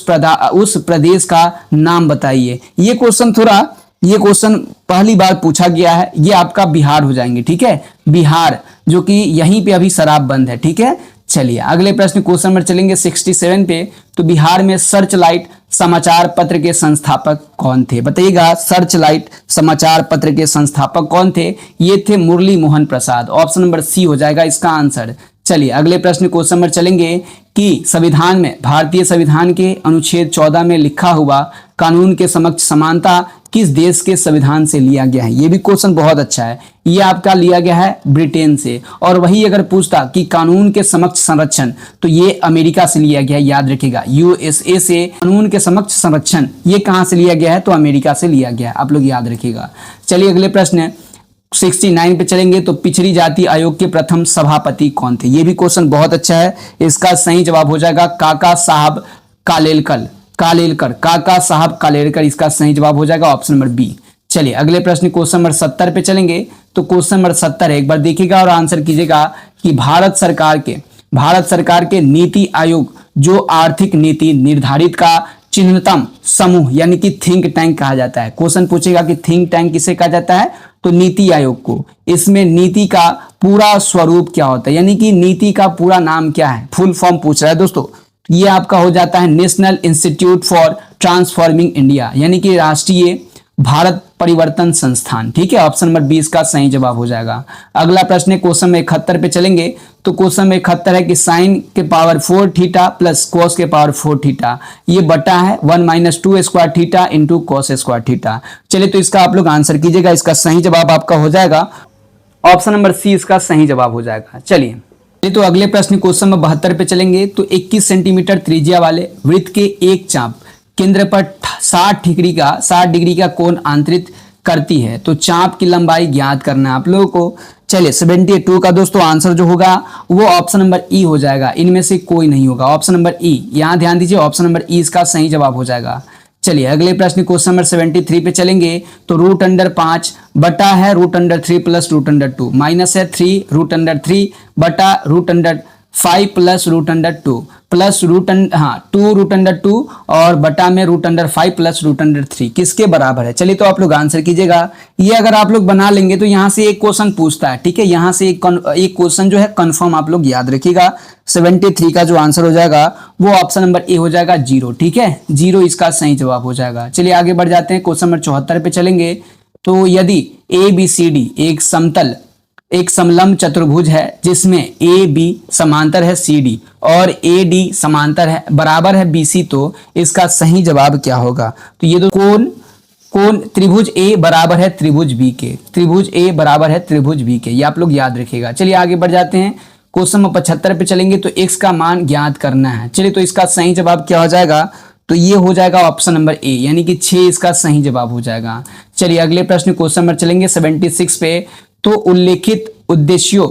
प्रदेश का नाम बताइए। ये क्वेश्चन पहली बार पूछा गया है। ये आपका बिहार हो जाएंगे। ठीक है, बिहार जो कि यहीं पे अभी शराब बंद है। ठीक है, चलिए अगले प्रश्न क्वेश्चन नंबर चलेंगे 67 पे। तो बिहार में सर्च लाइट समाचार पत्र के संस्थापक कौन थे? बताइएगा, सर्च लाइट समाचार पत्र के संस्थापक कौन थे? ये थे मुरली मोहन प्रसाद। ऑप्शन नंबर सी हो जाएगा इसका आंसर। चलिए अगले प्रश्न क्वेश्चन नंबर चलेंगे कि संविधान में, भारतीय संविधान के अनुच्छेद 14 में लिखा हुआ कानून के समक्ष समानता किस देश के संविधान से लिया गया है? ये भी क्वेश्चन बहुत अच्छा है। ये आपका लिया गया है ब्रिटेन से। और वही अगर पूछता कि कानून के समक्ष संरक्षण, तो ये अमेरिका से लिया गया है। याद रखिएगा, यूएसए से कानून के समक्ष संरक्षण ये कहां से लिया गया है? तो अमेरिका से लिया गया है। आप लोग याद रखिएगा। चलिए अगले प्रश्न 69 पे चलेंगे। तो पिछड़ी जाति आयोग के प्रथम सभापति कौन थे? ये भी क्वेश्चन बहुत अच्छा है। इसका सही जवाब हो जाएगा काका साहब कालेलकर। काका साहब कालेलकर इसका सही जवाब हो जाएगा। Option number B. चलिए अगले प्रश्न क्वेश्चन नंबर 70 पे चलेंगे। तो क्वेश्चन नंबर 70 है, एक बार देखिएगा और आंसर कीजिएगा कि भारत सरकार के नीति आयोग जो आर्थिक नीति निर्धारित का चिन्हतम समूह यानी कि थिंक टैंक कहा जाता है। क्वेश्चन पूछेगा कि थिंक टैंक किसे कहा जाता है? तो नीति आयोग को। इसमें नीति का पूरा स्वरूप क्या होता है, यानी कि नीति का पूरा नाम क्या है? फुल फॉर्म पूछ रहा है दोस्तों। ये आपका हो जाता है national institute for transforming India, यानी कि राष्ट्रीय भारत परिवर्तन संस्थान। ठीक है, ऑप्शन नंबर 20 का सही जवाब हो जाएगा। अगला प्रश्न है क्वेश्चन में 71 पे चलेंगे। तो क्वेश्चन में 71 है कि साइन के पावर 4 थीटा प्लस कॉस के पावर 4 थीटा ये बटा है 1 - 2 square theta into cos square theta. चलिए तो इसका आप लोग आंसर कीजिएगा। इसका सही जवाब आपका हो जाएगा ऑप्शन नंबर सी, इसका सही जवाब हो जाएगा। चलिए तो अगले प्रश्न क्वेश्चन में 72 पे चलेंगे। तो 21 सेंटीमीटर त्रिज्या वाले वृत्त के एक चाप केंद्र पर 60 डिग्री का कोण आंतरित करती है। तो चाप की लंबाई ज्ञात करना है आप लोगों को। चलिए 72 का दोस्तों आंसर जो होगा वो ऑप्शन नंबर ई हो जाएगा। इनमें से कोई नहीं होगा, ऑप्शन नंबर ई। यहां ध्यान दीजिए, ऑप्शन नंबर ई इसका सही जवाब हो जाएगा। चलिए अगले प्रश्न क्वेश्चन नंबर 73 पे चलेंगे। तो √5 बटा है √3 प्लस √2 माइनस है 3 √3 बटा √5 प्लस √2 प्लस √2 और बटा में √5 प्लस √3 किसके बराबर है? चलिए तो आप लोग आंसर कीजिएगा। ये अगर आप लोग बना लेंगे तो यहाँ से एक क्वेश्चन पूछता है। ठीक है, यहाँ से एक क्वेश्चन जो है कंफर्म आप लोग याद रखिएगा। 73 का जो आंसर हो जाएगा वो ऑप्शन नंबर ए हो जाएगा 0। ठीक है, 0 इसका सही जवाब हो जाएगा। चलिए आगे बढ़ जाते हैं, क्वेश्चन नंबर 74 पे चलेंगे। तो यदि ABCD एक समलंब चतुर्भुज है जिसमें AB समांतर है CD और AD समांतर है बराबर है BC, तो इसका सही जवाब क्या होगा? तो ये तो कोण त्रिभुज A बराबर है त्रिभुज B के, त्रिभुज A बराबर है त्रिभुज B के, ये आप लोग याद रखिएगा। चलिए आगे बढ़ जाते हैं, क्वेश्चन नंबर 75 पे चलेंगे। तो x का मान ज्ञात करना है। चलिए तो इसका सही जवाब क्या हो जाएगा? तो ये हो जाएगा ऑप्शन नंबर ए, यानी कि 6 इसका सही जवाब हो जाएगा। चलिए अगले प्रश्न क्वेश्चन नंबर चलेंगे 76 पे। तो उल्लेखित उद्देश्यों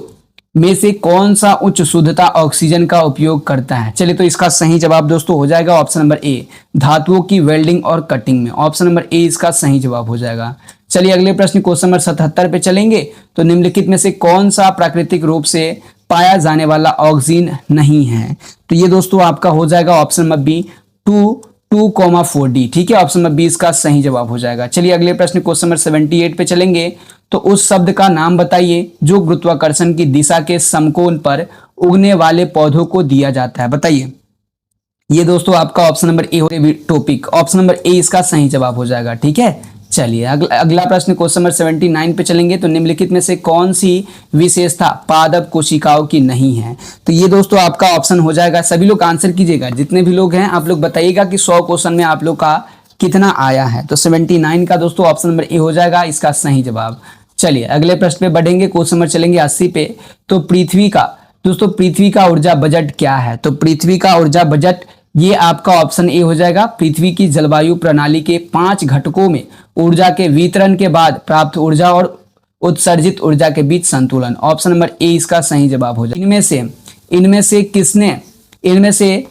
में से कौन सा उच्च शुद्धता ऑक्सीजन का उपयोग करता है? चलिए तो इसका सही जवाब दोस्तों हो जाएगा ऑप्शन नंबर ए, धातुओं की वेल्डिंग और कटिंग में। ऑप्शन नंबर ए इसका सही जवाब हो जाएगा। चलिए अगले प्रश्न क्वेश्चन नंबर 77 पे चलेंगे। तो निम्नलिखित में से कौन सा प्राकृतिक रूप से पाया जाने वाला ऑक्सीजन नहीं है? तो ये दोस्तों आपका हो जाएगा ऑप्शन नंबर बी 2,4D। ठीक है, ऑप्शन नंबर 20 का सही जवाब हो जाएगा। चलिए अगले प्रश्न क्वेश्चन नंबर 78 पे चलेंगे। तो उस शब्द का नाम बताइए जो गुरुत्वाकर्षण की दिशा के समकोण पर उगने वाले पौधों को दिया जाता है। बताइए, ये दोस्तों आपका ऑप्शन नंबर ए हो टॉपिक, ऑप्शन नंबर ए इसका सही जवाब हो जाएगा। ठीक है, चलिए अगला प्रश्न क्वेश्चन नंबर 79 पे चलेंगे। तो निम्नलिखित में से कौन सी विशेषता पादप कोशिकाओं की नहीं है? तो ये दोस्तों आपका ऑप्शन हो जाएगा, सभी लोग आंसर कीजिएगा, जितने भी लोग हैं आप लोग बताइएगा कि 100 क्वेश्चन में आप लोग का कितना आया है। तो 79 का दोस्तों ऑप्शन नंबर ए हो जाएगा इसका सही जवाब। चलिए अगले प्रश्न पे बढ़ेंगे, क्वेश्चन नंबर चलेंगे 80 पे। तो पृथ्वी का दोस्तों पृथ्वी का ऊर्जा बजट क्या है? तो पृथ्वी का ऊर्जा बजट ये आपका ऑप्शन ए हो जाएगा, पृथ्वी की जलवायु प्रणाली के 5 घटकों में ऊर्जा के वितरण के बाद प्राप्त ऊर्जा और उत्सर्जित ऊर्जा के बीच संतुलन। ऑप्शन नंबर ए इसका सही जवाब हो जाएगा। इनमें से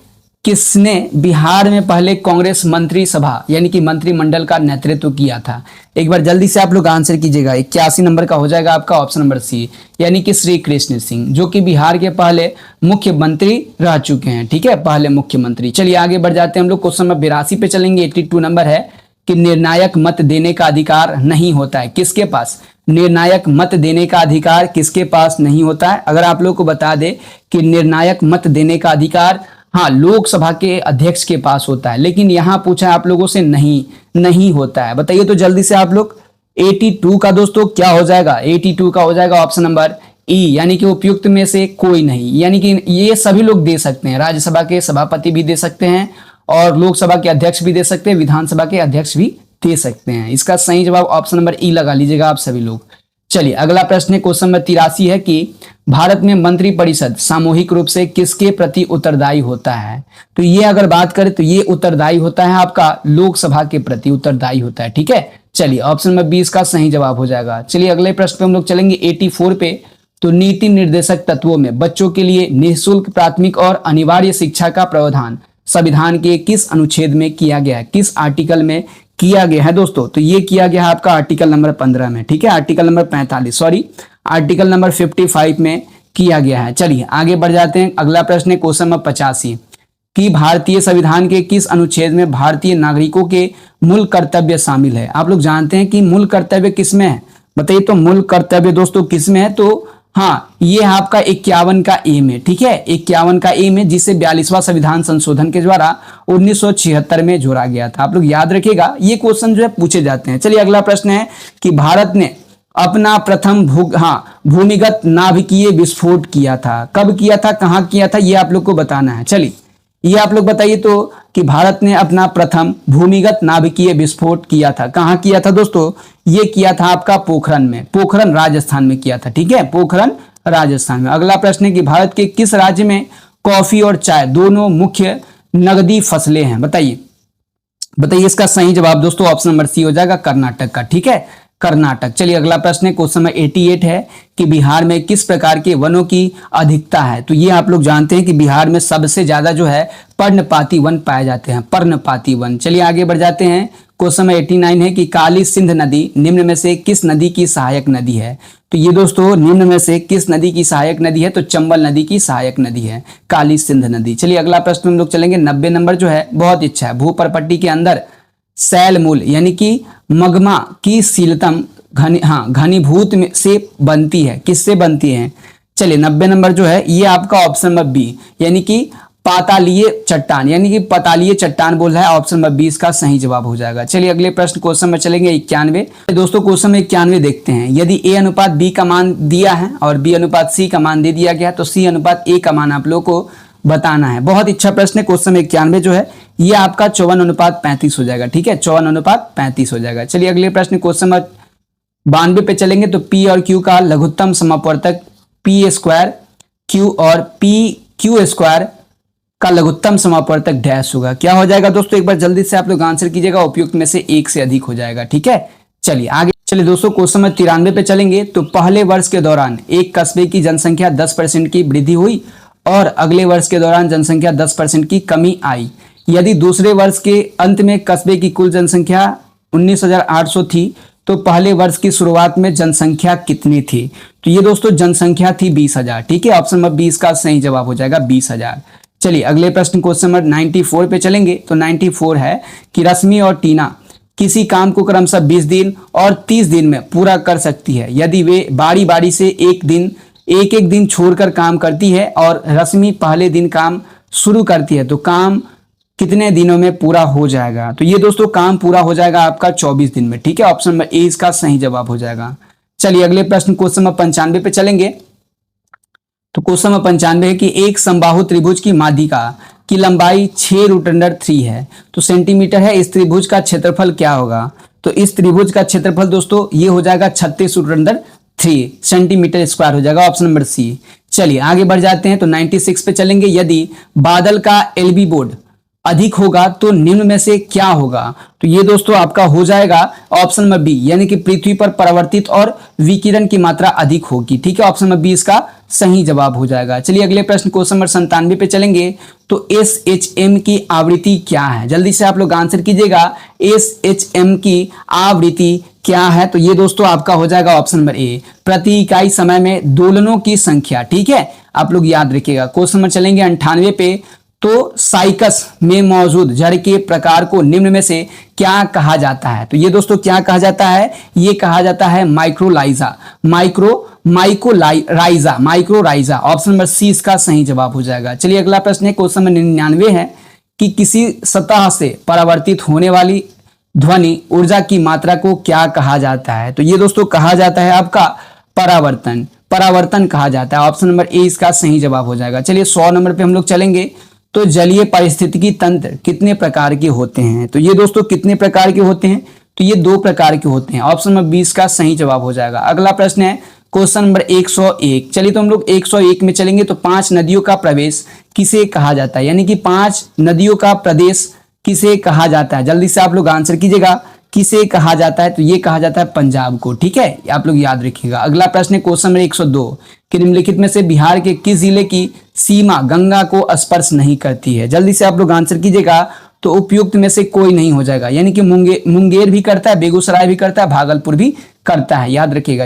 किसने बिहार में पहले कांग्रेस मंत्रिसभा यानी कि मंत्रिमंडल का नेतृत्व किया था? एक बार जल्दी से आप लोग आंसर कीजिएगा। 81 नंबर का हो जाएगा आपका ऑप्शन नंबर सी, यानी कि श्री कृष्ण सिंह, जो कि बिहार के पहले मुख्यमंत्री रह चुके हैं। ठीक है, पहले मुख्यमंत्री। चलिए आगे बढ़ जाते हैं हम लोग, क्वेश्चन नंबर 82 पे चलेंगे। 82 नंबर है कि निर्णायक मत देने का अधिकार नहीं होता है किसके पास? निर्णायक मत देने का अधिकार किसके पास नहीं होता है? अगर आप लोग को बता दे कि निर्णायक मत देने का अधिकार हाँ लोकसभा के अध्यक्ष के पास होता है, लेकिन यहां पूछा है आप लोगों से नहीं होता है। बताइए तो जल्दी से आप लोग। 82 का दोस्तों क्या हो जाएगा? 82 का हो जाएगा ऑप्शन नंबर ई, यानी कि उपयुक्त में से कोई नहीं, यानी कि ये सभी लोग दे सकते हैं। राज्यसभा के सभापति भी दे सकते हैं और लोकसभा के अध्यक्ष भी दे सकते हैं, विधानसभा के अध्यक्ष भी दे सकते हैं। इसका सही जवाब ऑप्शन नंबर ई लगा लीजिएगा आप सभी लोग। चलिए अगला प्रश्न है, क्वेश्चन नंबर 83 है कि भारत में मंत्रिपरिषद सामूहिक रूप से किसके प्रति उत्तरदायी होता है? तो ये अगर बात करें तो ये उत्तरदायी होता है आपका लोकसभा के प्रति उत्तरदायी होता है। ठीक है, चलिए ऑप्शन नंबर 20 का सही जवाब हो जाएगा। चलिए अगले प्रश्न पे हम लोग चलेंगे 84 पे। तो नीति निर्देशक तत्वों में बच्चों के लिए निःशुल्क प्राथमिक और अनिवार्य शिक्षा का प्रावधान संविधान के किस अनुच्छेद में किया गया है, किस आर्टिकल में किया गया है दोस्तों? तो ये किया गया है आपका आर्टिकल नंबर 15 में। ठीक है, article number 45 sorry article number 55 में किया गया है। चलिए आगे बढ़ जाते हैं। अगला प्रश्न है क्वेश्चन नंबर 85 कि भारतीय संविधान के किस अनुच्छेद में भारतीय नागरिकों के मूल कर्तव्य शामिल है? आप लोग जानते हैं कि मूल कर्तव्य किसमें है? बताइए तो मूल कर्तव्य दोस्तों किसमें है? तो हाँ ये आपका 51 का ए में। ठीक है, 51 का ए में, जिसे 42वां संविधान संशोधन के द्वारा 1976 में जोड़ा गया था। आप लोग याद रखिएगा, ये क्वेश्चन जो है पूछे जाते हैं। चलिए अगला प्रश्न है कि भारत ने अपना प्रथम भूमिगत नाभिकीय विस्फोट किया था, कब किया था, कहां किया था, ये आप लोग को बताना है। चलिए ये आप लोग बताइए तो कि भारत ने अपना प्रथम भूमिगत नाभिकीय विस्फोट किया था, कहां किया था दोस्तों? ये किया था आपका पोखरण में, पोखरण राजस्थान में किया था। ठीक है, पोखरण राजस्थान में। अगला प्रश्न है कि भारत के किस राज्य में कॉफी और चाय दोनों मुख्य नगदी फसलें हैं? बताइए इसका सही जवाब दोस्तों ऑप्शन नंबर सी हो जाएगा, कर्नाटक का। ठीक है, कर्नाटक। चलिए अगला प्रश्न है क्वेश्चन नंबर 88 है कि बिहार में किस प्रकार के वनों की अधिकता है? तो ये आप लोग जानते हैं कि बिहार में सबसे ज्यादा जो है पर्णपाती वन पाए जाते हैं, पर्णपाती वन। चलिए आगे बढ़ जाते हैं। क्वेश्चन नंबर 89 है कि काली सिंध नदी निम्न में से किस नदी की सहायक नदी है? तो ये दोस्तों निम्न में से किस नदी की सहायक नदी है? तो चंबल नदी की सहायक नदी है काली सिंध नदी। चलिए अगला प्रश्न हम लोग चलेंगे 90 नंबर जो है बहुत अच्छा है। भूपर्पट्टी के अंदर सैल मूल यानी कि मगमा की सीलतम घनीभूत से बनती है, किससे बनती है? चलिए 90 नंबर जो है ये आपका ऑप्शन नंबर बी यानी कि पातालीय चट्टान, यानी कि पतालीय चट्टान बोल रहा है। ऑप्शन नंबर 20 का सही जवाब हो जाएगा। चलिए अगले प्रश्न क्वेश्चन में चलेंगे 91। दोस्तों क्वेश्चन में 91 देखते हैं। यदि ए अनुपात बी का मान दिया है और बी अनुपात सी का मान दे दिया गया तो सी अनुपात ए का मान आप लोग को बताना है। बहुत अच्छा प्रश्न है। क्वेश्चन 91 जो है ये आपका 54:35 हो जाएगा। ठीक है, 54:35 हो जाएगा। चलिए अगले प्रश्न क्वेश्चन नंबर 92 पे चलेंगे। तो पी और क्यू का लघुत्तम समापवर्तक पी स्क्वायर, क्यू और पी क्यू स्क्वायर का लघुत्तम समापवर्तक डैश होगा, क्या हो जाएगा दोस्तों? एक बार जल्दी से आप लोग आंसर कीजिएगा, उपयुक्त में से एक से अधिक हो जाएगा। ठीक है, चलिए आगे चलिए दोस्तों क्वेश्चन नंबर 93 पे चलेंगे। तो पहले वर्ष के दौरान एक कस्बे की जनसंख्या 10% की वृद्धि हुई और अगले वर्ष के दौरान जनसंख्या 10% की कमी आई। यदि दूसरे वर्ष के अंत में कस्बे की कुल जनसंख्या 19,800 थी तो पहले वर्ष की शुरुआत में जनसंख्या कितनी थी? तो ये दोस्तों जनसंख्या थी 20,000। ठीक है, ऑप्शन नंबर 20 का सही जवाब हो जाएगा 20,000। चलिए अगले प्रश्न क्वेश्चन नंबर 94 पे चलेंगे। तो 94 है कि रश्मि और टीना किसी काम को क्रमशः 20 दिन और 30 दिन में पूरा कर सकती है यदि वे बारी बारी से एक दिन छोड़कर काम करती है और रश्मि पहले दिन काम शुरू करती है तो काम कितने दिनों में पूरा हो जाएगा? तो ये दोस्तों काम पूरा हो जाएगा आपका 24 दिन में, ठीक है। ऑप्शन नंबर ए इसका सही जवाब हो जाएगा। चलिए अगले प्रश्न क्वेश्चन नंबर 95 पे चलेंगे। तो क्वेश्चन नंबर 95 है कि एक समबाहु त्रिभुज की माध्यिका की लंबाई 6√3 है तो सेंटीमीटर है, इस त्रिभुज का क्षेत्रफल क्या होगा? तो इस त्रिभुज का क्षेत्रफल दोस्तों ये हो जाएगा 36√3 सेंटीमीटर स्क्वायर हो जाएगा, ऑप्शन नंबर सी। चलिए आगे बढ़ जाते हैं। तो 96 पे चलेंगे। यदि बादल का एलबी बोर्ड अधिक होगा तो निम्न में से क्या होगा? तो ये दोस्तों आपका हो जाएगा ऑप्शन नंबर बी, यानी कि पृथ्वी पर परावर्तित और विकिरण की मात्रा अधिक होगी, ठीक है। ऑप्शन नंबर बी इसका सही जवाब हो जाएगा। चलिए अगले प्रश्न क्वेश्चन नंबर 97 पे चलेंगे। तो SHM की आवृत्ति क्या है? जल्दी से आप लोग आंसर कीजिएगा, SHM की आवृत्ति क्या है? तो ये दोस्तों आपका हो जाएगा ऑप्शन नंबर ए, प्रति इकाई समय में दोलनों की संख्या, ठीक है। आप लोग याद रखिएगा। क्वेश्चन नंबर चलेंगे 98 पे। तो साइकस में मौजूद जड़ के प्रकार को निम्न में से क्या कहा जाता है? तो ये दोस्तों क्या कहा जाता है? ये कहा जाता है माइक्रोलाइजा, माइक्रोराइजा। ऑप्शन नंबर सी इसका सही जवाब हो जाएगा। चलिए अगला प्रश्न है क्वेश्चन नंबर 99 है कि किसी सतह से परावर्तित होने वाली ध्वनि ऊर्जा की मात्रा को क्या कहा जाता है? तो ये दोस्तों कहा जाता है आपका परावर्तन कहा जाता है। ऑप्शन नंबर ए इसका सही जवाब हो जाएगा। चलिए 100 नंबर पे हम लोग चलेंगे। तो जलीय पारिस्थितिकी तंत्र कितने प्रकार के होते हैं? तो ये दोस्तों कितने प्रकार के होते हैं? तो ये 2 प्रकार के होते हैं। ऑप्शन नंबर 20 का सही जवाब हो जाएगा। अगला प्रश्न है क्वेश्चन नंबर 101। चलिए तो हम लोग 101 में चलेंगे। तो 5 नदियों का प्रवेश किसे कहा जाता है? यानी कि 5 नदियों का प्रदेश किसे कहा जाता है? जल्दी से आप लोग आंसर कीजिएगा, किसे कहा जाता है? तो ये कहा जाता है पंजाब को, ठीक है। आप लोग याद रखिएगा। अगला प्रश्न है क्वेश्चन नंबर 102 कि निम्नलिखित में से बिहार के किस जिले की सीमा गंगा को स्पर्श नहीं करती है? जल्दी से आप लोग आंसर कीजिएगा। तो उपयुक्त में से कोई नहीं हो जाएगा, यानी कि मुंगेर भी करता है, बेगूसराय भी करता है, भागलपुर भी करता है, याद रखिएगा।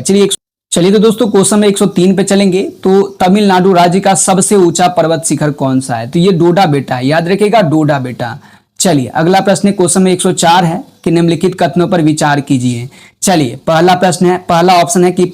चलिए तो दोस्तों क्वेश्चन में 103 पे चलेंगे। तो तमिलनाडु राज्य का सबसे ऊंचा पर्वत शिखर कौन सा है? तो ये डोडा बेटा है, याद रखिएगा, डोडा बेटा। चलिए अगला प्रश्न क्वेश्चन में 104 है कि निम्नलिखित कथनों पर विचार कीजिए। चलिए पहला प्रश्न है, पहला ऑप्शन है कि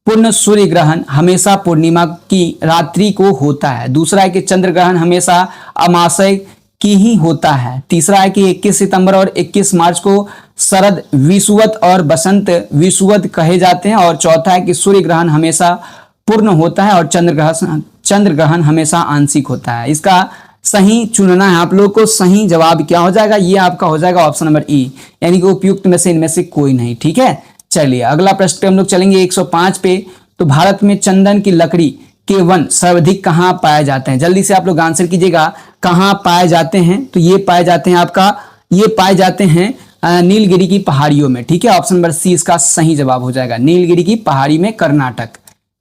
पूर्ण सूर्य ग्रहण हमेशा पूर्णिमा की रात्रि को होता है। दूसरा है कि चंद्र ग्रहण हमेशा अमावस्या की ही होता है। तीसरा है कि 21 सितंबर और 21 मार्च को शरद विषुवत और बसंत विषुवत कहे जाते हैं। और चौथा है कि सूर्य ग्रहण हमेशा पूर्ण होता है और चंद्र ग्रहण हमेशा आंशिक होता है। इसका सही चुनना है आप लोग को। सही जवाब क्या हो जाएगा? ये आपका हो जाएगा ऑप्शन नंबर ई, यानी कि उपयुक्त में से इनमें से कोई नहीं, ठीक है। चलिए अगला प्रश्न पे हम लोग चलेंगे 105 पे। तो भारत में चंदन की लकड़ी के वन सर्वाधिक कहाँ पाए जाते हैं? जल्दी से आप लोग आंसर कीजिएगा, कहाँ पाए जाते हैं? तो ये पाए जाते हैं आपका, ये पाए जाते हैं नीलगिरी की पहाड़ियों में, ठीक है। ऑप्शन नंबर सी इसका सही जवाब हो जाएगा, नीलगिरी की पहाड़ी में, कर्नाटक।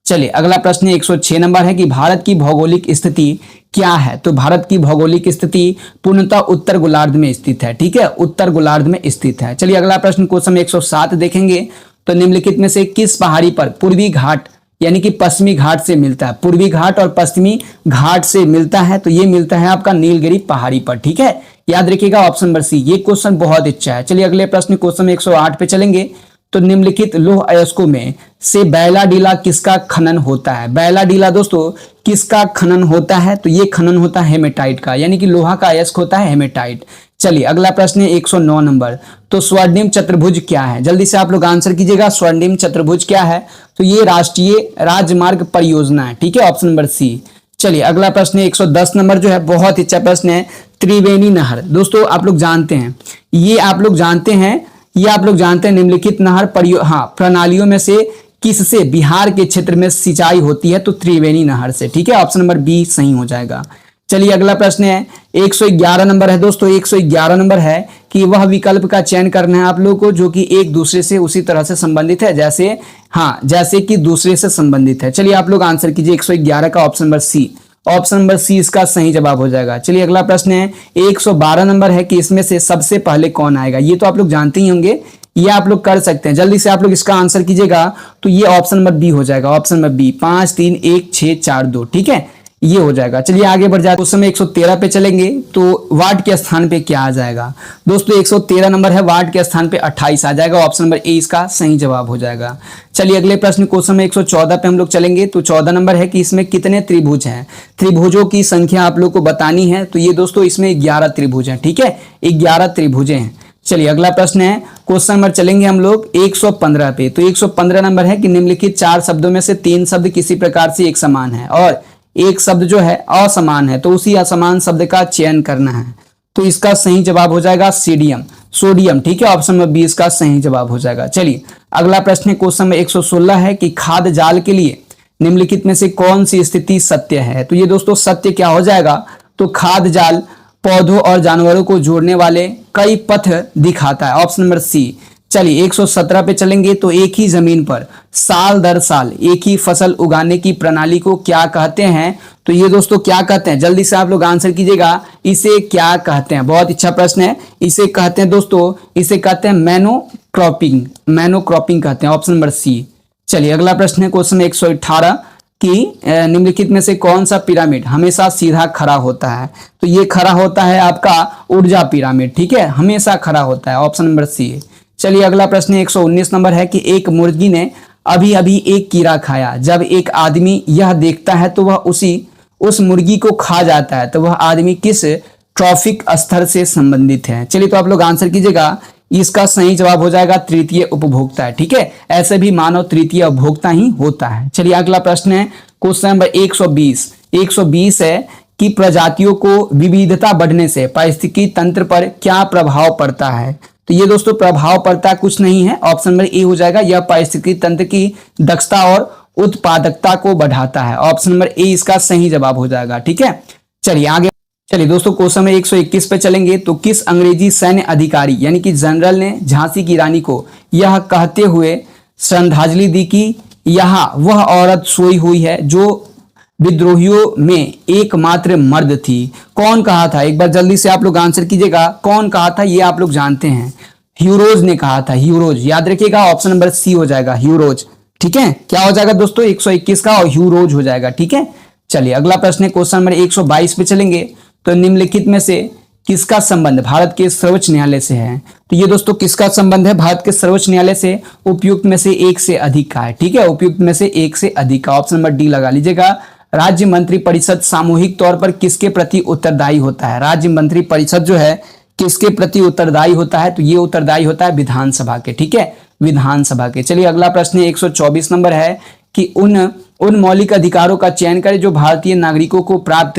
चलिए अगला प्रश्न 106 नंबर है कि भारत की भौगोलिक स्थिति क्या है? तो भारत की भौगोलिक स्थिति पूर्णतः उत्तर गोलार्ध में स्थित है, ठीक है, उत्तर गोलार्ध में स्थित है। चलिए अगला प्रश्न क्वेश्चन 107 देखेंगे। तो निम्नलिखित में से किस पहाड़ी पर पूर्वी घाट यानी कि पश्चिमी घाट से मिलता है? पूर्वी घाट और पश्चिमी घाट से मिलता है। तो ये मिलता है आपका नीलगिरी पहाड़ी पर, ठीक है, याद रखिएगा ऑप्शन नंबर सी। ये क्वेश्चन बहुत अच्छा है। चलिए अगले प्रश्न क्वेश्चन 108 पे चलेंगे। तो निम्नलिखित लौह अयस्कों में से बैलाडीला किसका खनन होता है? बैलाडीला दोस्तों किसका खनन होता है? तो ये खनन होता है हेमेटाइट का, यानी कि लोहा का अयस्क होता है हेमेटाइट। चलिए अगला प्रश्न है 109 नंबर। तो स्वर्णिम चतुर्भुज क्या है? जल्दी से आप लोग आंसर कीजिएगा, स्वर्णिम चतुर्भुज क्या है? तो ये राष्ट्रीय राजमार्ग परियोजना है, ठीक है, ऑप्शन नंबर सी। चलिए अगला प्रश्न है 110 नंबर, जो है बहुत ही अच्छा प्रश्न है। त्रिवेणी नहर दोस्तों आप लोग जानते हैं, ये आप लोग जानते हैं निम्नलिखित नहर प्रणालियों में से किससे बिहार के क्षेत्र में सिंचाई होती है? तो त्रिवेणी नहर से, ठीक है, ऑप्शन नंबर बी सही हो जाएगा। चलिए अगला प्रश्न है 111 नंबर है दोस्तों। 111 नंबर है कि वह विकल्प का चयन करना है आप लोगों को जो कि एक दूसरे से उसी तरह से संबंधित है, जैसे कि दूसरे से संबंधित है। चलिए आप लोग आंसर कीजिए 111 का option number C. Option number C इसका सही जवाब हो जाएगा। चलिए अगला प्रश्न है 112 नंबर है कि इसमें से सबसे पहले कौन आएगा? ये तो आप लोग जानते ही होंगे, ये आप लोग कर सकते हैं। जल्दी से आप लोग इसका आंसर कीजिएगा। तो ये ऑप्शन नंबर बी हो जाएगा, ऑप्शन नंबर बी, 5 3 1 6 4 2, ठीक है, ये हो जाएगा। चलिए आगे बढ़ जाते हैं। क्वेश्चन 113 पे चलेंगे तो वाट के स्थान पे क्या आ जाएगा दोस्तों? 113 नंबर है, वाट के स्थान पे 28 आ जाएगा। ऑप्शन नंबर ए इसका सही जवाब हो जाएगा। चलिए अगले प्रश्न क्वेश्चन में 114 पे हम लोग चलेंगे। तो 14 नंबर है कि इसमें कितने त्रिभुज हैं? त्रिभुजों की संख्या आप लोग को बतानी है। तो ये दोस्तों इसमें 11 त्रिभुज हैं, ठीक है, 11 त्रिभुजें हैं। चलिए अगला प्रश्न है, क्वेश्चन नंबर चलेंगे हम लोग 115 पे। तो 115 नंबर है कि निम्नलिखित 4 शब्दों में से 3 शब्द किसी प्रकार से एक समान है और एक शब्द जो है असमान है, तो उसी असमान शब्द का चयन करना है। तो इसका सही जवाब हो जाएगा सोडियम, सोडियम, ठीक है। ऑप्शन नंबर बी इसका सही जवाब हो जाएगा। चलिए अगला प्रश्न क्वेश्चन में 116 है कि खाद्य जाल के लिए निम्नलिखित में से कौन सी स्थिति सत्य है? तो ये दोस्तों सत्य क्या हो जाएगा? तो खाद्य जाल पौधों और जानवरों को जोड़ने वाले कई पथ दिखाता है। Option number C. चलिए 117 पे चलेंगे। तो एक ही जमीन पर साल दर साल एक ही फसल उगाने की प्रणाली को क्या कहते हैं? तो ये दोस्तों क्या कहते हैं? जल्दी से आप लोग आंसर कीजिएगा, इसे क्या कहते हैं? बहुत अच्छा प्रश्न है। इसे कहते हैं दोस्तों, इसे कहते हैं मोनोक्रॉपिंग, मोनोक्रॉपिंग कहते हैं। Option number C. चलिए अगला प्रश्न है क्वेश्चन 118 कि निम्नलिखित में से कौन सा पिरामिड हमेशा सीधा खड़ा होता है? तो ये खड़ा होता है आपका ऊर्जा पिरामिड, ठीक है, हमेशा खड़ा होता है। Option number C. चलिए अगला प्रश्न 119 नंबर है कि एक मुर्गी ने अभी अभी एक कीड़ा खाया। जब एक आदमी यह देखता है तो वह उस मुर्गी को खा जाता है, तो वह आदमी किस ट्रॉफिक स्तर से संबंधित है? चलिए तो आप लोग आंसर कीजिएगा, इसका सही जवाब हो जाएगा तृतीय उपभोक्ता है, ठीक है। ऐसे भी मानव तृतीय उपभोक्ता ही होता है। चलिए अगला प्रश्न है क्वेश्चन नंबर 120। 120 है कि प्रजातियों को विविधता बढ़ने से पारिस्थितिकी तंत्र पर क्या प्रभाव पड़ता है? तो ये दोस्तों प्रभाव पड़ता कुछ नहीं है। ऑप्शन नंबर ए हो जाएगा, यह पारिस्थितिकी तंत्र की दक्षता और उत्पादकता को बढ़ाता है। ऑप्शन नंबर ए इसका सही जवाब हो जाएगा, ठीक है। चलिए आगे। चलिए दोस्तों क्वेश्चन में 121 पे चलेंगे। तो किस अंग्रेजी सैन्य अधिकारी यानी कि जनरल ने झांसी की रानी को यह कहते हुए श्रद्धांजलि दी कि यहाँ वह औरत सोई हुई है जो विद्रोहियों में एकमात्र मर्द थी? कौन कहा था? एक बार जल्दी से आप लोग आंसर कीजिएगा, कौन कहा था? ये आप लोग जानते हैं, ह्यूरोज ने कहा था, ह्यूरोज। याद रखिएगा, ऑप्शन नंबर सी हो जाएगा, ह्यूरोज, ठीक है। क्या हो जाएगा दोस्तों? 121 का और ह्यूरोज हो जाएगा, ठीक है। चलिए अगला प्रश्न है क्वेश्चन नंबर 122 पे चलेंगे। तो निम्नलिखित में से किसका संबंध भारत के सर्वोच्च न्यायालय से है? तो ये दोस्तों किसका संबंध है भारत के सर्वोच्च न्यायालय से? उपयुक्त में से एक से अधिक का है, ठीक है, उपयुक्त में से एक से अधिक का। ऑप्शन नंबर डी लगा लीजिएगा। राज्य मंत्री परिषद सामूहिक तौर पर किसके प्रति उत्तरदायी होता है? राज्य मंत्री परिषद जो है किसके प्रति उत्तरदायी होता है? तो ये उत्तरदायी होता है विधानसभा के, ठीक है, विधानसभा के। चलिए अगला प्रश्न 124 नंबर है कि उन मौलिक अधिकारों का चयन करें जो भारतीय नागरिकों को प्राप्त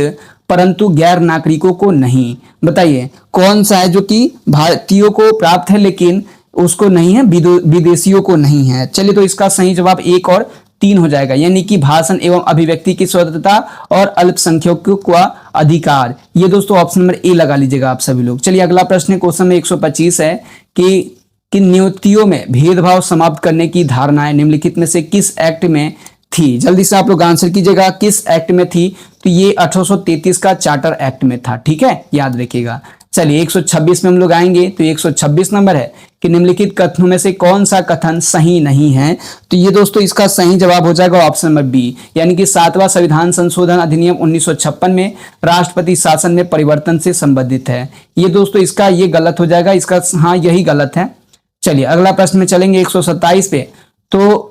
परंतु गैर नागरिकों को नहीं। बताइए कौन सा है जो कि भारतीयों को प्राप्त है लेकिन उसको नहीं है, विदेशियों को नहीं है? चलिए तो इसका सही जवाब 1 और 3 हो जाएगा, यानी कि भाषण एवं अभिव्यक्ति की स्वतंत्रता और अल्पसंख्यकों का अधिकार। ये दोस्तों ऑप्शन नंबर ए लगा लीजिएगा आप सभी लोग। चलिए अगला प्रश्न क्वेश्चन में 125 है कि नियुक्तियों में भेदभाव समाप्त करने की धारणाएं निम्नलिखित में से किस एक्ट में थी? जल्दी से आप लोग आंसर कीजिएगा, किस एक्ट में थी? तो ये 1833 का चार्टर एक्ट में था, ठीक है, याद रखिएगा। चलिए 126 में हम लोग आएंगे। तो 126 नंबर है कि निम्नलिखित कथनों में से कौन सा कथन सही नहीं है? तो ये दोस्तों इसका सही जवाब हो जाएगा ऑप्शन नंबर बी, यानी कि 7वां संविधान संशोधन अधिनियम 1956 में राष्ट्रपति शासन में परिवर्तन से संबंधित है। ये दोस्तों इसका ये गलत हो जाएगा, इसका हाँ यही गलत है। चलिए अगला प्रश्न में चलेंगे 127 पे। तो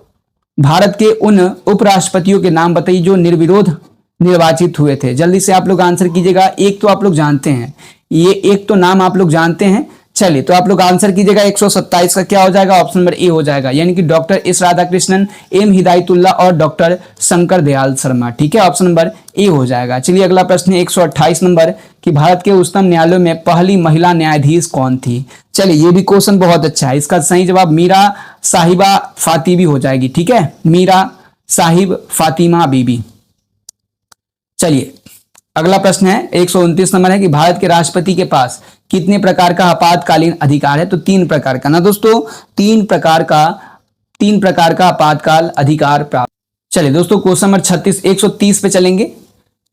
भारत के उन उपराष्ट्रपतियों के नाम बताइए जो निर्विरोध निर्वाचित हुए थे। जल्दी से आप लोग आंसर कीजिएगा। एक तो आप लोग जानते हैं, ये एक तो नाम आप लोग जानते हैं। चलिए तो आप लोग आंसर कीजिएगा। 127 का क्या हो जाएगा? ऑप्शन नंबर ए हो जाएगा, यानी कि doctor S Radhakrishnan, M Hidayatullah और डॉक्टर शंकर दयाल शर्मा, ठीक है, ऑप्शन नंबर ए हो जाएगा। चलिए अगला प्रश्न 128 नंबर कि भारत के उच्चतम न्यायालय में पहली महिला न्यायाधीश कौन थी? चलिए ये भी क्वेश्चन बहुत अच्छा है, इसका सही जवाब मीरा साहिबा फातिमी हो जाएगी, ठीक है, मीरा साहिब फातिमा बीबी। चलिए अगला प्रश्न है 129 नंबर है कि भारत के राष्ट्रपति के पास कितने प्रकार का आपातकालीन अधिकार है? तो 3 प्रकार का ना दोस्तों, 3 प्रकार का आपातकाल अधिकार प्राप्त। चलिए दोस्तों क्वेश्चन नंबर 130 पे चलेंगे।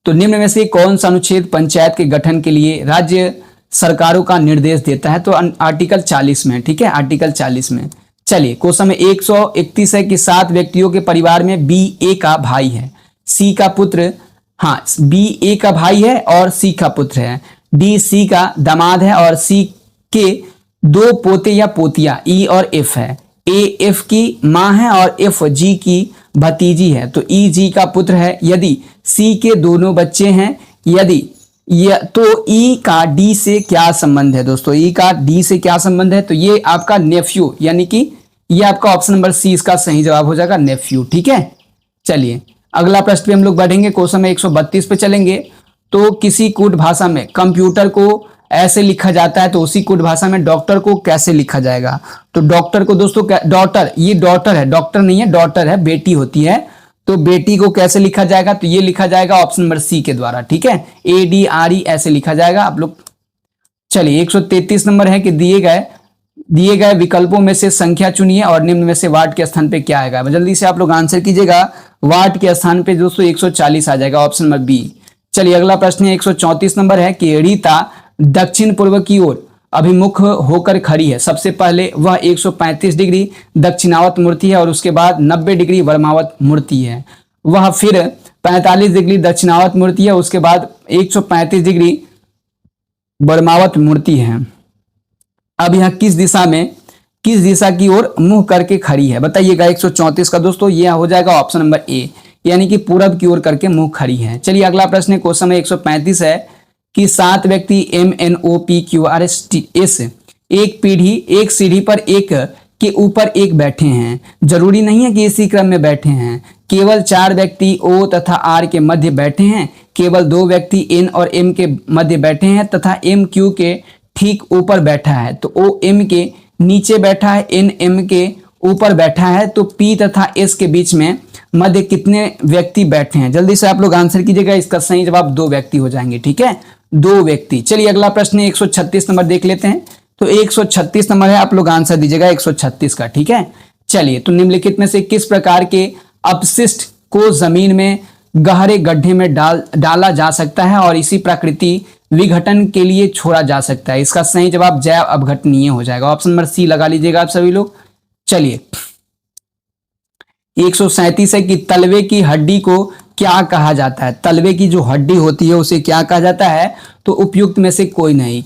तो निम्न में से कौन सा अनुच्छेद पंचायत के गठन के लिए राज्य सरकारों का निर्देश देता है? तो आर्टिकल 40 में, ठीक है, आर्टिकल 40 में। चलिए क्वेश्चन में 131 है कि 7 व्यक्तियों के परिवार में बी ए का भाई है, सी का पुत्र हाँ, बी ए का भाई है और सी का पुत्र है, डी सी का दामाद है और सी के दो पोते या पोतिया ई और एफ है, ए एफ की माँ है और एफ जी की भतीजी है, तो ई जी का पुत्र है। यदि सी के दोनों बच्चे हैं, यदि तो ई का डी से क्या संबंध है दोस्तों, ई का डी से क्या संबंध है, तो ये आपका नेफ्यू, यानी कि ये आपका ऑप्शन नंबर सी इसका सही जवाब हो जाएगा, नेफ्यू। ठीक है, चलिए अगला प्रश्न पे हम लोग बढ़ेंगे, क्वेश्चन में 132 पे चलेंगे। तो किसी कूट भाषा में कंप्यूटर को ऐसे लिखा जाता है, तो उसी कूट भाषा में डॉक्टर को कैसे लिखा जाएगा, तो डॉक्टर को दोस्तों डॉटर, ये डॉटर है, डॉक्टर नहीं है, डॉटर है, बेटी होती है, तो बेटी को कैसे लिखा जाएगा, तो ये लिखा जाएगा ऑप्शन नंबर सी के द्वारा। ठीक है, ADRE ऐसे लिखा जाएगा आप लोग। चलिए 133 नंबर है कि दिए गए विकल्पों में से संख्या चुनिए और निम्न में से वाट के स्थान पे क्या आएगा। जल्दी से आप लोग आंसर कीजिएगा। वाट के स्थान पे दोस्तों 140 आ जाएगा, ऑप्शन नंबर बी। चलिए अगला प्रश्न है 134 नंबर है कि रीता दक्षिण पूर्व की ओर अभिमुख होकर खड़ी है। सबसे पहले वह 135 डिग्री दक्षिणावर्त मूर्ति है और उसके बाद 90 डिग्री वर्मावर्त मूर्ति है। वह फिर 45 डिग्री दक्षिणावर्त मूर्ति है, उसके बाद 135 डिग्री वर्मावर्त मूर्ति है। अब यह किस दिशा की ओर मुंह करके खड़ी है, बताइएगा। 134 का दोस्तों यह हो जाएगा ऑप्शन नंबर ए, यानी कि पूरब की ओर करके मुंह खड़ी है। चलिए अगला प्रश्न है, क्वेश्चन 135 है कि 7 व्यक्ति MNOPQRS एक सीढ़ी पर एक के ऊपर एक बैठे हैं। जरूरी नहीं है कि इसी क्रम में बैठे हैं। केवल 4 व्यक्ति O तथा R के मध्य बैठे हैं, केवल 2 व्यक्ति N और M के मध्य बैठे हैं तथा M Q के ठीक ऊपर बैठा है। तो O M के नीचे बैठा है, N M के ऊपर बैठा है, तो P तथा S के बीच में मध्य कितने व्यक्ति बैठे हैं। जल्दी से आप लोग आंसर कीजिएगा, इसका सही जवाब 2 व्यक्ति हो जाएंगे। ठीक है, 2 व्यक्ति। चलिए अगला प्रश्न 136 नंबर देख लेते हैं। तो 136 नंबर है, आप लोग आंसर दीजिएगा 136 का। ठीक है, चलिए तो निम्नलिखित में से किस प्रकार के अपशिष्ट को जमीन में गहरे गड्ढे में डाला जा सकता है और इसी प्रकृति विघटन के लिए छोड़ा जा सकता है। इसका सही जवाब जैव अपघटनीय हो जाएगा, ऑप्शन नंबर सी लगा लीजिएगा आप सभी लोग। चलिए 137 है कि तलवे की हड्डी को क्या कहा जाता है। तलवे की जो हड्डी होती है उसे क्या कहा जाता है, तो उपयुक्त में से कोई नहीं,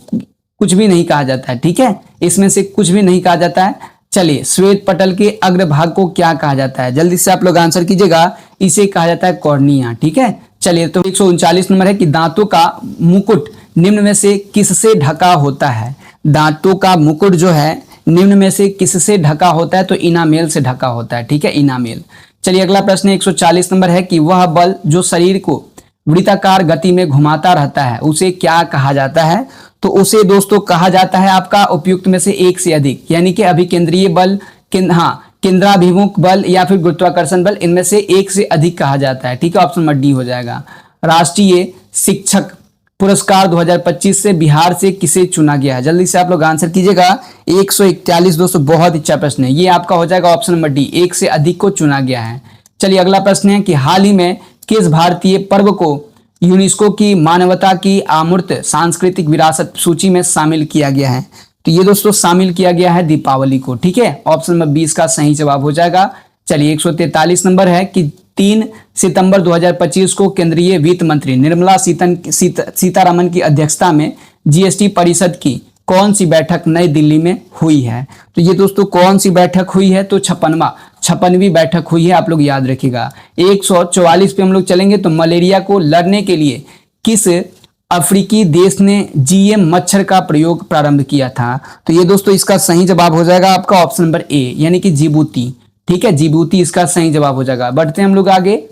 कुछ भी नहीं कहा जाता है। ठीक है, इसमें से कुछ भी नहीं कहा जाता है। चलिए श्वेत पटल के अग्रभाग को क्या कहा जाता है, जल्दी से आप लोग आंसर कीजिएगा, इसे कहा जाता है कॉर्निया। ठीक है, चलिए तो 139 नंबर है कि दांतों का मुकुट निम्न में से किससे ढका होता है। दांतों का मुकुट जो है निम्न में से किससे ढका होता है, तो इनामेल से ढका होता है। ठीक है, इनामेल। चलिए अगला प्रश्न 140 नंबर है कि वह बल जो शरीर को वृत्ताकार गति में घुमाता रहता है उसे क्या कहा जाता है, तो उसे दोस्तों कहा जाता है आपका उपयुक्त में से एक से अधिक, यानी कि अभिकेंद्रीय बल, केंद्राभिमुख बल या फिर गुरुत्वाकर्षण बल, इनमें से एक से अधिक कहा जाता है। ठीक है, ऑप्शन नंबर डी हो जाएगा। राष्ट्रीय शिक्षक पुरस्कार 2025 से बिहार से किसे चुना गया है, जल्दी से आप लोग आंसर कीजिएगा। 141 दोस्तों बहुत अच्छा प्रश्न है, ये आपका हो जाएगा ऑप्शन नंबर डी, एक से अधिक को चुना गया है। चलिए अगला प्रश्न है कि हाल ही में किस भारतीय पर्व को यूनेस्को की मानवता की अमूर्त सांस्कृतिक विरासत सूची में शामिल किया गया है, तो ये दोस्तों शामिल किया गया है दीपावली को। ठीक है, ऑप्शन नंबर 20 का सही जवाब हो जाएगा। चलिए 143 नंबर है कि 3 सितंबर 2025 को केंद्रीय वित्त मंत्री निर्मला सीतारमन की अध्यक्षता में जीएसटी परिषद की कौन सी बैठक नई दिल्ली में हुई है, तो ये दोस्तों कौन सी बैठक हुई है, तो 56वीं बैठक हुई है, आप लोग याद रखिएगा। 144 पे हम लोग चलेंगे। तो मलेरिया को लड़ने के लिए किस अफ्रीकी देश ने जीएम मच्छर का प्रयोग प्रारंभ किया था, तो ये दोस्तों इसका सही जवाब हो जाएगा आपका ऑप्शन नंबर ए, यानी कि जिबूती। ठीक है, जिबूती इसका सही जवाब हो जाएगा। बढ़ते हैं हम लोग आगे।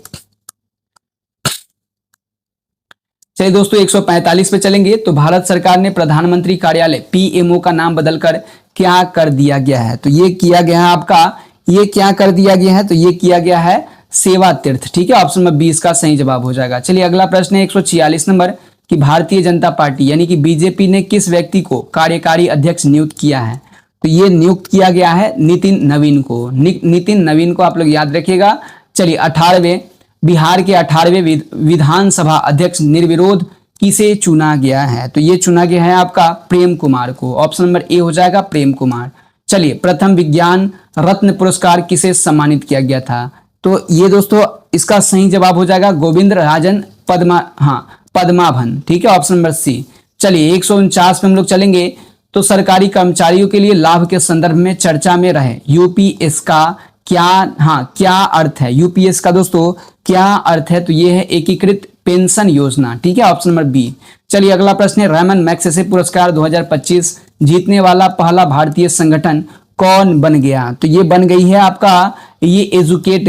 चलिए दोस्तों 145 पे चलेंगे। तो भारत सरकार ने प्रधानमंत्री कार्यालय पीएमओ का नाम बदलकर क्या कर दिया गया है, तो ये किया गया है आपका, ये क्या कर दिया गया है, तो ये किया गया है सेवा तीर्थ। ठीक है, ऑप्शन नंबर 20 का सही जवाब हो जाएगा। चलिए अगला प्रश्न है 146 नंबर कि भारतीय जनता पार्टी यानी कि बीजेपी ने किस व्यक्ति को कार्यकारी अध्यक्ष नियुक्त किया है, तो ये नियुक्त किया गया है नितिन नवीन को। नितिन नवीन को आप लोग याद रखिएगा। चलिए बिहार के 18वें विधानसभा अध्यक्ष निर्विरोध किसे चुना गया है, तो ये चुना गया है आपका प्रेम कुमार को, ऑप्शन नंबर ए हो जाएगा प्रेम कुमार। चलिए प्रथम विज्ञान रत्न पुरस्कार किसे सम्मानित किया गया था, तो ये दोस्तों इसका सही जवाब हो जाएगा गोविंद राजन पद्माभन, ठीक है, ऑप्शन नंबर सी। चलिए 149 पे हम लोग चलेंगे। तो सरकारी कर्मचारियों के लिए लाभ के संदर्भ में चर्चा में रहे यूपीएस का क्या अर्थ है? यूपीएस का दोस्तों क्या अर्थ है? तो ये है एकीकृत पेंशन योजना, ठीक है, ऑप्शन नंबर बी। चलिए अगला प्रश्न है, रेमन मैग्सेसे पुरस्कार 2025 जीतने वाला पहला भारतीय संगठन कौन बन गया? तो ये बन गई है आपका ये educate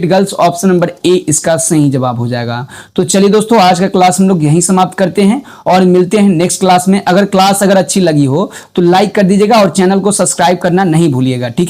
girls, option number A इसका सही जवाब हो जाएगा। तो चलिए दोस्तों आज का क्लास हम लोग यहीं समाप्त करते हैं और मिलते हैं नेक्स्ट क्लास में। अगर क्लास अच्छी लगी हो तो लाइक कर दीजिएगा और चैनल को सब्सक्राइब करना नहीं भूलिएगा, ठीक है।